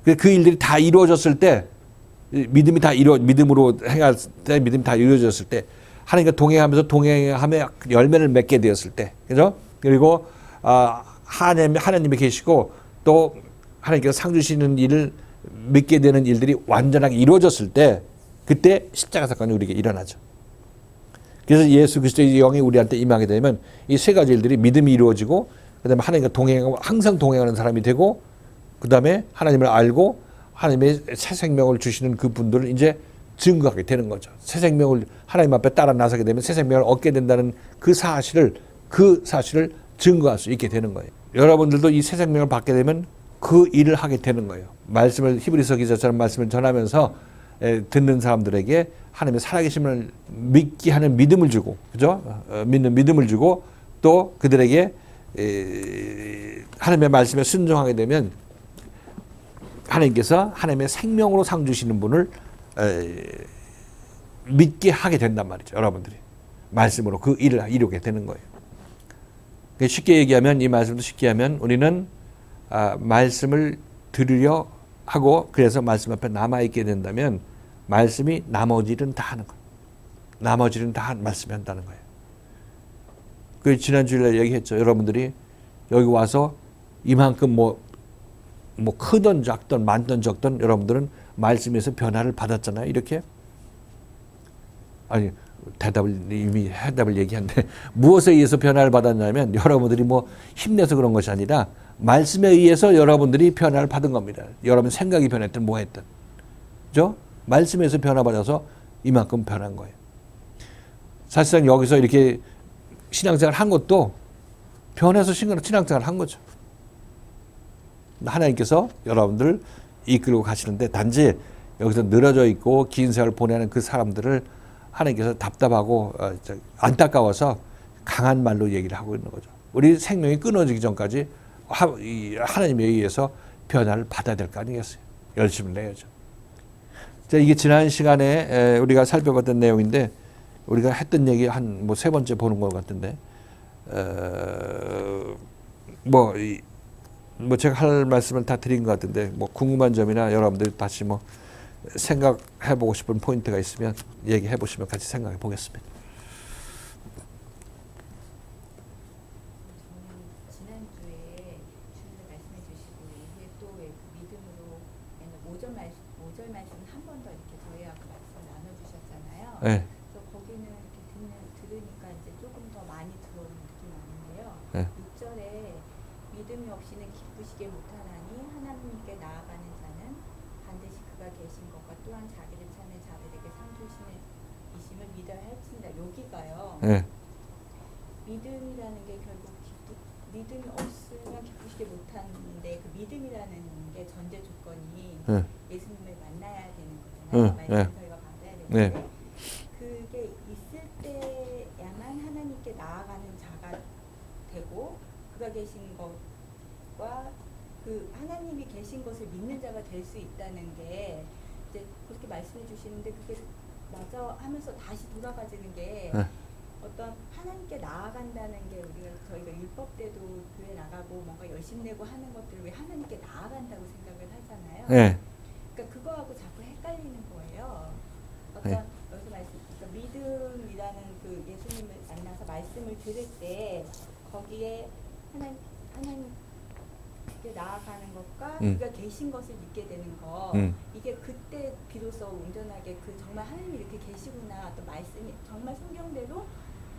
그 일들이 다 이루어졌을 때 믿음으로 행할 때 믿음이 다 이루어졌을 때 하나님과 동행하며 열매를 맺게 되었을 때 그죠? 그리고 하나님이 계시고 또 하나님께서 상 주시는 일을 믿게 되는 일들이 완전하게 이루어졌을 때 그때 십자가 사건이 우리에게 일어나죠. 그래서 예수 그리스도의 영이 우리한테 임하게 되면 이 세 가지 일들이 믿음이 이루어지고 그다음에 하나님과 동행하고 항상 동행하는 사람이 되고 그다음에 하나님을 알고 하나님의 새 생명을 주시는 그 분들을 이제 증거하게 되는 거죠. 새 생명을 하나님 앞에 따라 나서게 되면 새 생명을 얻게 된다는 그 사실을 증거할 수 있게 되는 거예요. 여러분들도 이 새 생명을 받게 되면 그 일을 하게 되는 거예요. 말씀을 히브리서 기자처럼 말씀을 전하면서 듣는 사람들에게 하나님의 살아계심을 믿게 하는 믿음을 주고, 그죠? 믿는 믿음을 주고 또 그들에게 하나님의 말씀에 순종하게 되면 하나님께서 하나님의 생명으로 상 주시는 분을 믿게 하게 된단 말이죠. 여러분들이 말씀으로 그 일을 이루게 되는 거예요. 쉽게 얘기하면 이 말씀도 쉽게 하면 우리는 말씀을 들으려 하고 그래서 말씀 앞에 남아있게 된다면 말씀이 나머지 일은 다 하는 거예요. 나머지 일은 다 말씀이 한다는 거예요. 그 지난 주일에 얘기했죠. 여러분들이 여기 와서 이만큼 뭐 크든 작든 많든 적든 여러분들은 말씀에서 변화를 받았잖아요. 이렇게 아니 이미 해답을 얘기했는데 무엇에 의해서 변화를 받았냐면 여러분들이 뭐 힘내서 그런 것이 아니라 말씀에 의해서 여러분들이 변화를 받은 겁니다. 여러분 생각이 변했든 뭐 했든. 그죠? 말씀에서 변화받아서 이만큼 변한 거예요. 사실상 여기서 이렇게 신앙생활 한 것도 변해서 신앙생활 한 거죠. 하나님께서 여러분들 이끌고 가시는데 단지 여기서 늘어져 있고 긴 세월 보내는 그 사람들을 하나님께서 답답하고 안타까워서 강한 말로 얘기를 하고 있는 거죠. 우리 생명이 끊어지기 전까지 하나님에 의해서 변화를 받아야 될 거 아니겠어요. 열심을 내야죠. 자, 이게 지난 시간에 우리가 살펴봤던 내용인데 우리가 했던 얘기 한 세 번째 보는 것 같은데 제가 할 말씀을 다 드린 것 같은데 궁금한 점이나 여러분들 다시 생각해보고 싶은 포인트가 있으면 얘기해보시면 같이 생각해 보겠습니다. 지난주에 주님이 말씀해 주시고 이후에 또 믿음으로 5절 말씀 한 번 더 이렇게 저희하고 말씀 나눠주셨잖아요. 네. 그래서 거기는 이렇게 들으니까 이제 조금 더 많이 들어오는 느낌이 나는데요. 네. 6절에 믿음이 없이는 기쁘시게 못하나니 하나님께 나아가는 자는 반드시 그가 계신 것과 또한 자기를 찾는 자들에게 상 주시는 이심을 믿어야 할진다. 여기가요. 네. 믿음이라는 게 결국 믿음이 없으면 기쁘시게 못하는데 그 믿음이라는 게 전제 조건이 예수님을 만나야 되는 거잖아요. 말씀 저희가 받아야 되는데 그게 있을 때야만 하나님께 나아가는 자가 되고 그가 계신 것과 그 하나님이 계신 것을 믿는 자가 될 수 있다는 게 이제 그렇게 말씀해 주시는데 그게 맞아 하면서 다시 돌아가지는 게 어떤 하나님께 나아간다는 게 저희가 율법 때도 교회 나가고 뭔가 열심 내고 하는 것들을 왜 하나님께 나아간다고 생각을 하잖아요. 네. 그러니까 그거하고 자꾸 헷갈리는 거예요. 어떤 네. 여기서 그러니까 믿음이라는 그 예수님을 만나서 말씀을 들을 때 거기에 하나님께 이렇게 나아가는 것과 그가 계신 것을 믿게 되는 거 이게 그때 비로소 온전하게 그 정말 하나님이 이렇게 계시구나 또 말씀이 정말 성경대로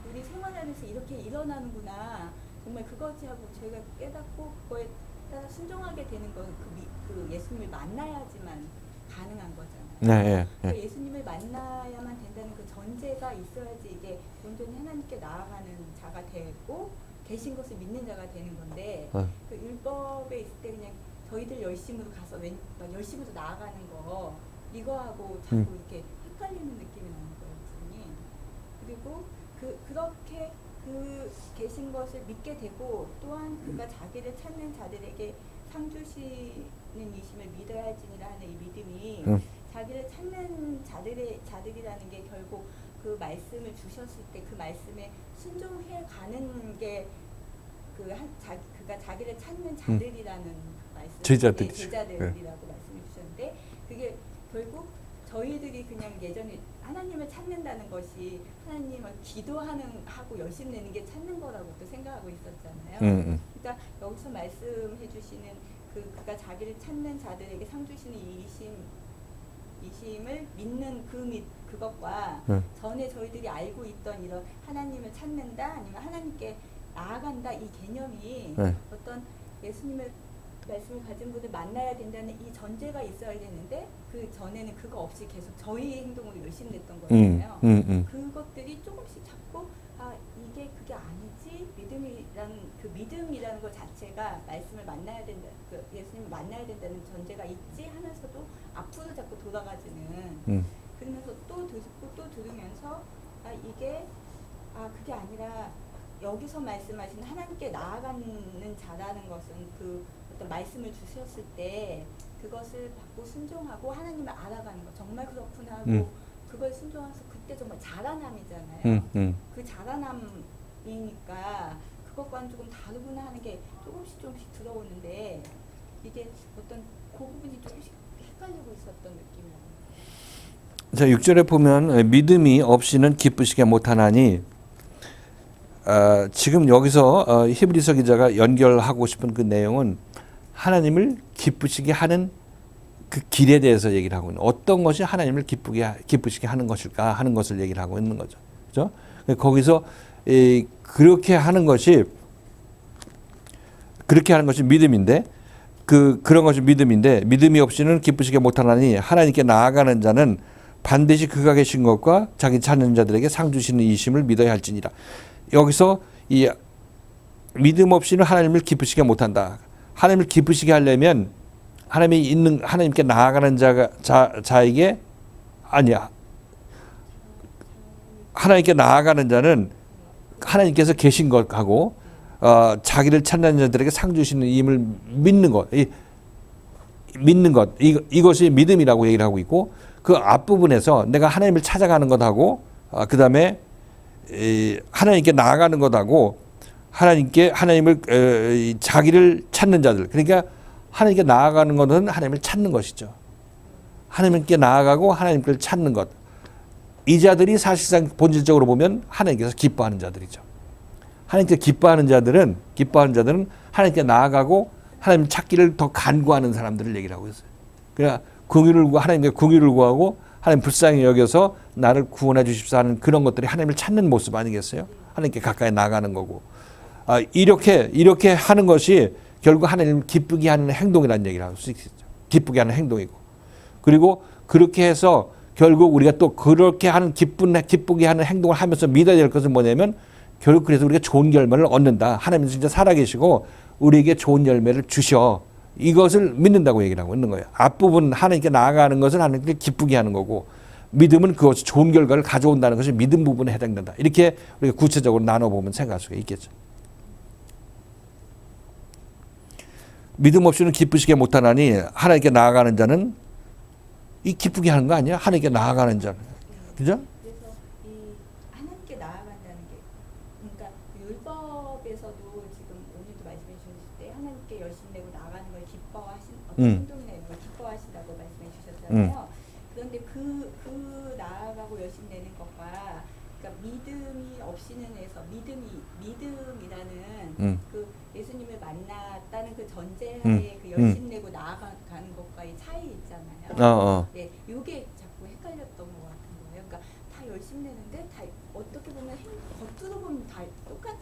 우리 생활 안에서 이렇게 일어나는구나 정말 그것이 하고 저희가 깨닫고 그거에 따라 순종하게 되는 건 그 예수님을 만나야지만 가능한 거잖아요. 네, 그 예수님을 만나야만 된다는 그 전제가 있어야지 이게 온전히 하나님께 나아가는 자가 되고 계신 것을 믿는 자가 되는 건데 그 율법에 있을 때 그냥 저희들 열심으로 가서 막 열심으로 나아가는 거 이거하고 자꾸 이렇게 헷갈리는 느낌이 나는 거예요, 선생님. 그리고 그렇게 그 계신 것을 믿게 되고 또한 그가 자기를 찾는 자들에게 상 주시는 이심을 믿어야 할지니라 하는 이 믿음이 자기를 찾는 자들이라는 게 결국 그 말씀을 주셨을 때 그 말씀에 순종해 가는 게 그가 자기를 찾는 자들이라는 말씀 제자들이죠. 제자들이라고 말씀해 주셨는데 그게 결국 저희들이 그냥 예전에 하나님을 찾는다는 것이 하나님을 하고 열심 내는 게 찾는 거라고 또 생각하고 있었잖아요. 그러니까 여기서 말씀해 주시는 그가 자기를 찾는 자들에게 상 주시는 이심을 믿는 그것과 전에 저희들이 알고 있던 이런 하나님을 찾는다 아니면 하나님께 나아간다 이 개념이 어떤 예수님의 말씀을 가진 분을 만나야 된다는 이 전제가 있어야 되는데 그 전에는 그거 없이 계속 저희 행동으로 열심히 냈던 거잖아요. 그것들이 조금씩 자꾸 이게 그게 아니지 믿음이라는 것 자체가 말씀을 만나야 된다 예수님을 만나야 된다는 전제가 있지 하면서도 앞으로 자꾸 돌아가지는 그러면서 또 듣고 또 들으면서 이게 그게 아니라 여기서 말씀하신 하나님께 나아가는 자라는 것은 그 어떤 말씀을 주셨을 때 그것을 받고 순종하고 하나님을 알아가는 것 정말 그렇구나 하고 그걸 순종해서 그때 정말 자라남이잖아요. 그 자라남이니까 그것과는 조금 다르구나 하는 게 조금씩 들어오는데 이게 어떤 그 부분이 조금씩 헷갈리고 있었던 느낌이에요. 자, 6절에 보면 믿음이 없이는 기쁘시게 못하나니 지금 여기서 히브리서 기자가 연결하고 싶은 그 내용은 하나님을 기쁘시게 하는 그 길에 대해서 얘기를 하고 있는 어떤 것이 하나님을 기쁘시게 하는 것일까 하는 것을 얘기를 하고 있는 거죠. 그렇죠? 거기서 그렇게 하는 것이 믿음인데 그런 것이 믿음인데 믿음이 없이는 기쁘시게 못하나니 하나님께 나아가는 자는 반드시 그가 계신 것과 자기 찾는 자들에게 상 주시는 이심을 믿어야 할지니라. 여기서 이 믿음 없이는 하나님을 기쁘시게 못한다. 하나님을 기쁘시게 하려면 하나님께 나아가는 자에게 아니야. 하나님께 나아가는 자는 하나님께서 계신 것하고 자기를 찾는 자들에게 상 주시는 임을 믿는 것. 이것이 믿음이라고 얘기를 하고 있고 그 앞부분에서 내가 하나님을 찾아가는 것하고 그다음에 하나님께 나아가는 것하고 하나님을 자기를 찾는 자들 그러니까 하나님께 나아가는 것은 하나님을 찾는 것이죠. 하나님께 나아가고 하나님을 찾는 것. 이 자들이 사실상 본질적으로 보면 하나님께서 기뻐하는 자들이죠. 하나님께 기뻐하는 자들은 하나님께 나아가고 하나님 찾기를 더 간구하는 사람들을 얘기를 하고 있어요. 그러니까 하나님께 궁유를 구하고 하나님 불쌍히 여겨서 나를 구원해 주십사 하는 그런 것들이 하나님을 찾는 모습 아니겠어요? 하나님께 가까이 나가는 거고. 이렇게 하는 것이 결국 하나님을 기쁘게 하는 행동이라는 얘기를 할 수 있겠죠. 기쁘게 하는 행동이고. 그리고 그렇게 해서 결국 우리가 또 그렇게 하는 기쁘게 하는 행동을 하면서 믿어야 될 것은 뭐냐면 결국 그래서 우리가 좋은 열매를 얻는다. 하나님은 진짜 살아계시고 우리에게 좋은 열매를 주셔. 이것을 믿는다고 얘기를 하고 있는 거예요. 앞부분 하나님께 나아가는 것은 하나님께 기쁘게 하는 거고 믿음은 그것이 좋은 결과를 가져온다는 것이 믿음 부분에 해당된다. 이렇게 우리가 구체적으로 나눠보면 생각할 수가 있겠죠. 믿음 없이는 기쁘시게 못하나니 하나님께 나아가는 자는 이 기쁘게 하는 거 아니야? 하나님께 나아가는 자는. 그죠? 그래서 이 하나님께 나아간다는 게 그러니까 율법에서도 지금 오늘도 말씀해 주셨을 때 하나님께 열심히 내고 나아가는 걸 기뻐하신 어떤 행동이나 이런 걸 기뻐하신다고 말씀해 주셨잖아요. 그런데 그 나아가고 열심히 내는 것과 그러니까 믿음이 없이는 해서 믿음이라는 그 예수님을 만났다는 그 그 전제하에 그 열심 내고 나아가는 것과의 차이 있잖아요. 네, 이게 자꾸 헷갈렸던 것 같은 거예요. 그러니까 다 열심 내는데 다 어떻게 보면 겉으로 보면 다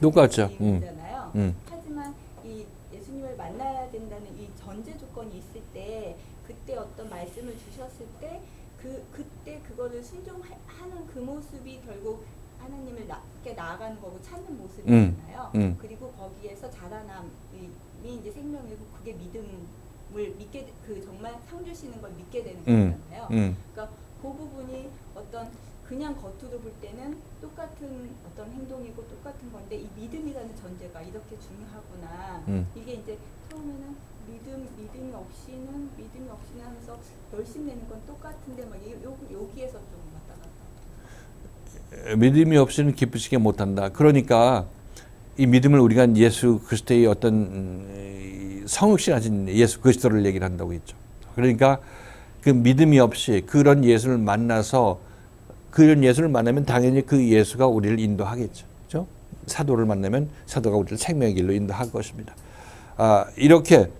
똑같죠. 이잖아요. 하지만 이 예수님을 만나야 된다는 이 전제 조건이 있을 때 그때 어떤 말씀을 주셨을 때 그때 그거를 순종하는 그 모습이 결국 하나님을 나아가는 거고 찾는 모습이잖아요. 그리고 거기에서 자라남이 이제 생명이고 그게 믿음을 믿게 그 정말 상 주시는 걸 믿게 되는 거잖아요. 그러니까 그 부분이 어떤 그냥 겉으로 볼 때는 똑같은 어떤 행동이고 똑같은 건데 이 믿음이라는 전제가 이렇게 중요하구나. 이게 이제 처음에는 믿음이 없이는 하면서 열심 내는 건 똑같은데 막 여기에서 좀 왔다 갔다. 믿음이 없이는 기쁘시게 못한다. 그러니까 이 믿음을 우리가 예수 그리스도의 어떤 성육신하신 예수 그리스도를 얘기를 한다고 했죠. 그러니까 그 믿음이 없이 그런 예수를 만나서 그런 예수를 만나면 당연히 그 예수가 우리를 인도하겠죠. 그렇죠? 사도를 만나면 사도가 우리를 생명의 길로 인도할 것입니다. 이렇게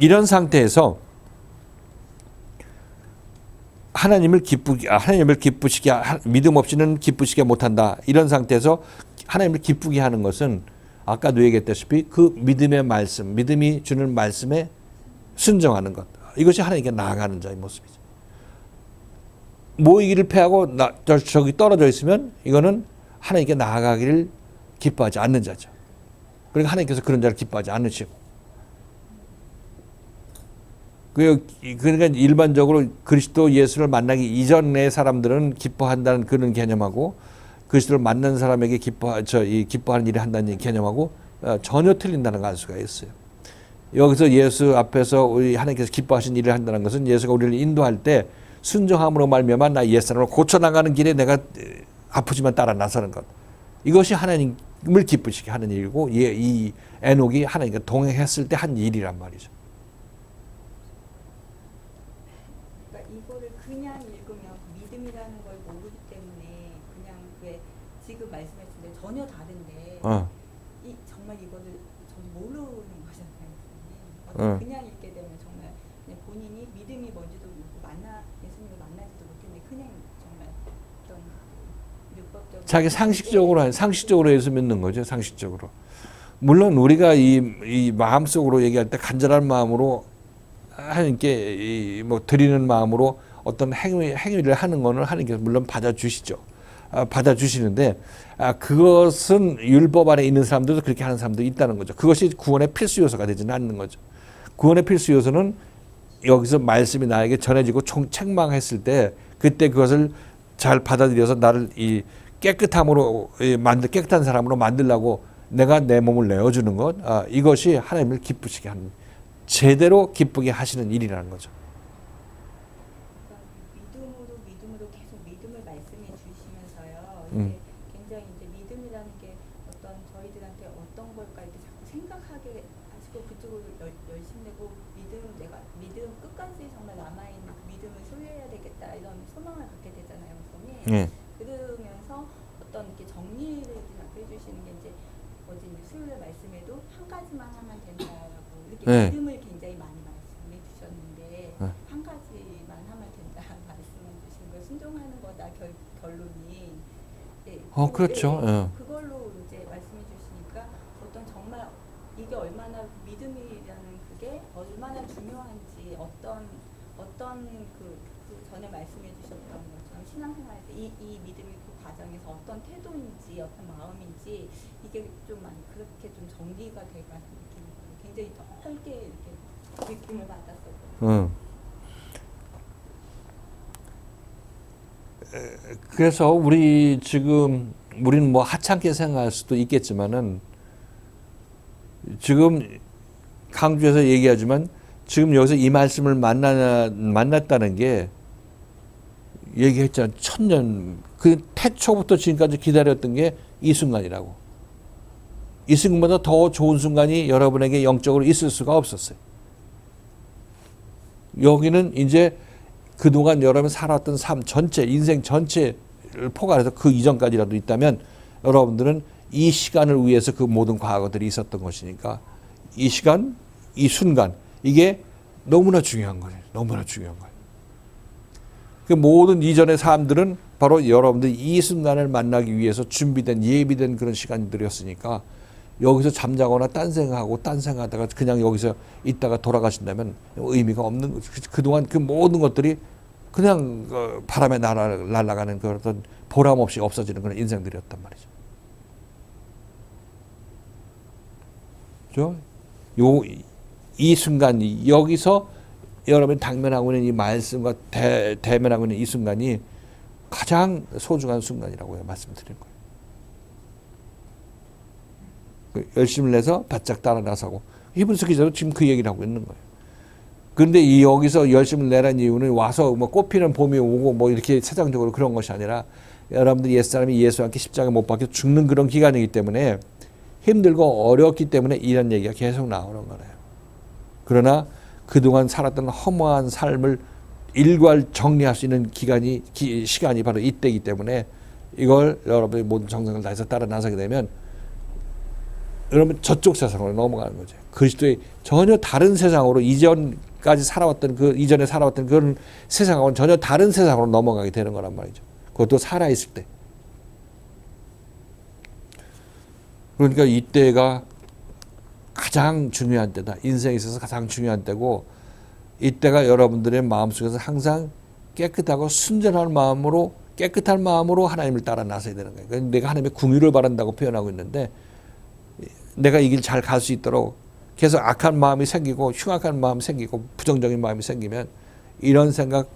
이런 상태에서 하나님을 기쁘시게 믿음 없이는 기쁘시게 못한다. 이런 상태에서 하나님을 기쁘게 하는 것은 아까도 얘기했다시피 그 믿음의 말씀, 믿음이 주는 말씀에 순종하는 것. 이것이 하나님께 나아가는 자의 모습이죠. 모이기를 패하고 저기 떨어져 있으면 이거는 하나님께 나아가기를 기뻐하지 않는 자죠. 그러니까 하나님께서 그런 자를 기뻐하지 않으시고. 그러니까 일반적으로 그리스도 예수를 만나기 이전의 사람들은 기뻐한다는 그런 개념하고 그리스도를 만난 사람에게 기뻐하는 일을 한다는 개념하고 전혀 틀린다는 걸 알 수가 있어요. 여기서 예수 앞에서 우리 하나님께서 기뻐하신 일을 한다는 것은 예수가 우리를 인도할 때 순종함으로 말미암아 나 옛사람을 고쳐나가는 길에 내가 아프지만 따라 나서는 것. 이것이 하나님을 기쁘시게 하는 일이고 이 에녹이 하나님과 동행했을 때 한 일이란 말이죠. 그러니까 이거를 그냥 읽으면 믿음이라는 걸 모르기 때문에 그냥 왜 지금 말씀하신 데 전혀 다른데 정말 이거를 전 모르는 거잖아요. 그냥 읽게 되면 정말 그냥 본인이 믿음이 뭔지도 모르고 예수님을 만나지도 못했는데 그냥 정말 어떤 율법적으로 자기 상식적으로 예수 믿는 거죠. 상식적으로. 물론 우리가 이 마음속으로 얘기할 때 간절한 마음으로 하나님께 뭐 드리는 마음으로 어떤 행위를 하는 거는 하나님께서 물론 받아주시죠. 받아주시는데 그것은 율법 안에 있는 사람들도 그렇게 하는 사람도 있다는 거죠. 그것이 구원의 필수 요소가 되지는 않는 거죠. 구원의 필수 요소는 여기서 말씀이 나에게 전해지고 책망했을 때 그때 그것을 잘 받아들여서 나를 이 깨끗한 사람으로 만들려고 내가 내 몸을 내어주는 것, 이것이 하나님을 기쁘시게 하는, 제대로 기쁘게 하시는 일이라는 거죠. 믿음으로 계속 믿음을 말씀해 주시면서요. 이제 굉장히 이제 믿음이라는 게 어떤 저희들한테 어떤 걸까 이렇게 자꾸 생각하게 하시고 그쪽으로 열심히 내고 믿음 끝까지 정말 남아있는 그 믿음을 소유해야 되겠다 이런 소망을 갖게 되잖아요, 우선이. 그러면서 어떤 이렇게 정리를 자꾸 해주시는 게 이제 어제 수요일 말씀에도 한 가지만 하면 된다라고 이렇게 믿음을 굉장히 많이 말씀해 주셨는데 한 가지만 하면 된다 말씀해 주신 걸 순종하는 거다 결론이. 그렇죠. 그걸로 이제 말씀해 주시니까 어떤 정말 이게 얼마나 믿음이라는 그게 얼마나 중요한지 어떤 그 전에 말씀해 주셨던 것처럼 신앙생활 때 이 믿음이 그 과정에서 어떤 태도인지 어떤 마음인지 이게 좀 많이 그렇게 좀 정리가 돼가는 느낌이 굉장히 헐게 이렇게 느낌을 받았었거든요. 그래서 우리는 뭐 하찮게 생각할 수도 있겠지만은 지금 강주에서 얘기하지만 지금 여기서 이 말씀을 만났다는 게 얘기했잖아. 1000년 그 태초부터 지금까지 기다렸던 게 이 순간이라고. 이 순간보다 더 좋은 순간이 여러분에게 영적으로 있을 수가 없었어요. 여기는 이제 그동안 여러분 살았던 삶 전체, 인생 전체를 포괄해서 그 이전까지라도 있다면 여러분들은 이 시간을 위해서 그 모든 과거들이 있었던 것이니까 이 시간, 이 순간 이게 너무나 중요한 거예요. 너무나 중요한 거예요. 그 모든 이전의 삶들은 바로 여러분들이 이 순간을 만나기 위해서 준비된 예비된 그런 시간들이었으니까 여기서 잠자거나 딴 생각하다가 그냥 여기서 있다가 돌아가신다면 의미가 없는 거죠. 그동안 그 모든 것들이 그냥 바람에 날아가는 그런 보람 없이 없어지는 그런 인생들이었단 말이죠. 그죠? 이 순간, 여기서 여러분이 당면하고 있는 이 말씀과 대면하고 있는 이 순간이 가장 소중한 순간이라고 말씀드린 거예요. 열심을 내서 바짝 따라 나서고, 히브리서 기자도 지금 그 얘기를 하고 있는 거예요. 그런데 여기서 열심을 내라는 이유는 와서 뭐 꽃피는 봄이 오고 뭐 이렇게 세상적으로 그런 것이 아니라 여러분들 옛사람이 예수와 함께 십자가에 못 박혀 죽는 그런 기간이기 때문에 힘들고 어렵기 때문에 이런 얘기가 계속 나오는 거예요. 그러나 그동안 살았던 허무한 삶을 일괄 정리할 수 있는 시간이 바로 이때이기 때문에 이걸 여러분이 모든 정성을 다해서 따라 나서게 되면 여러분 저쪽 세상으로 넘어가는 거죠. 그리스도의 전혀 다른 세상으로 이전에 살아왔던 그런 세상하고는 전혀 다른 세상으로 넘어가게 되는 거란 말이죠. 그것도 살아있을 때. 그러니까 이때가 가장 중요한 때다. 인생에 있어서 가장 중요한 때고 이때가 여러분들의 마음속에서 항상 깨끗하고 순전한 마음으로 깨끗한 마음으로 하나님을 따라 나서야 되는 거예요. 그러니까 내가 하나님의 궁유를 바란다고 표현하고 있는데 내가 이 길 잘 갈 수 있도록 계속 악한 마음이 생기고 흉악한 마음이 생기고 부정적인 마음이 생기면 이런 생각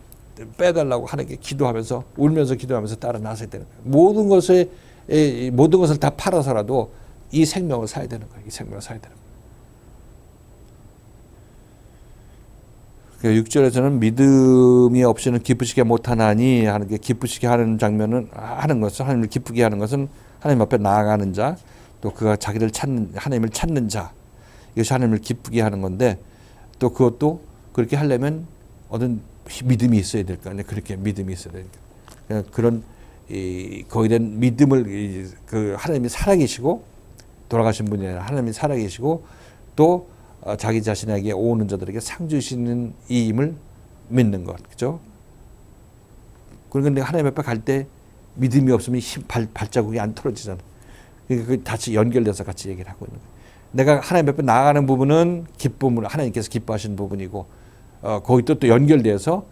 빼달라고 하나님께 기도하면서 울면서 기도하면서 따라 나서야 되는 거예요. 모든 것을 다 팔아서라도 이 생명을 사야 되는 거예요. 이 생명을 사야 되는 거예요. 6절에서는 믿음이 없이는 기쁘시게 못하나니 하는 게 기쁘시게 하는 장면은 하는 것은 하나님을 기쁘게 하는 것은 하나님 앞에 나아가는 자 또 그가 하나님을 찾는 자 이것이 하나님을 기쁘게 하는 건데 또 그것도 그렇게 하려면 어떤 믿음이 있어야 될 거 아니에요. 그렇게 믿음이 있어야 되니까 그런 거기에 대한 믿음을 하나님이 살아계시고 돌아가신 분이 아니라 하나님이 살아계시고 또 자기 자신에게 오는 자들에게 상 주시는 이임을 믿는 것, 그죠? 그런데 하나님 앞에 갈 때 믿음이 없으면 발자국이 안 털어지잖아. 그러니까 같이 연결돼서 같이 얘기를 하고 있는 거예요. 내가 하나님 앞에 나아가는 부분은 기쁨을 하나님께서 기뻐하시는 부분이고, 거기 또 연결돼서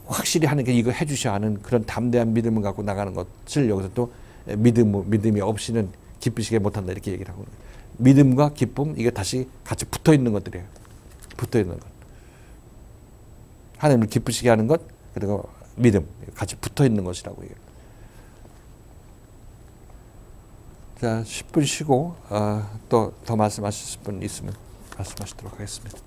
확실히 하나님께 이거 해주셔야 하는 그런 담대한 믿음을 갖고 나가는 것을 여기서 또 믿음이 없이는 기쁘시게 못한다 이렇게 얘기를 하고 있는 거예요. 믿음과 기쁨 이게 다시 같이 붙어 있는 것들이에요. 붙어 있는 것. 하나님을 기쁘시게 하는 것 그리고 믿음 같이 붙어 있는 것이라고 얘기해요. 자, 10분 쉬고 또 더 말씀하실 분 있으면 말씀하시도록 하겠습니다.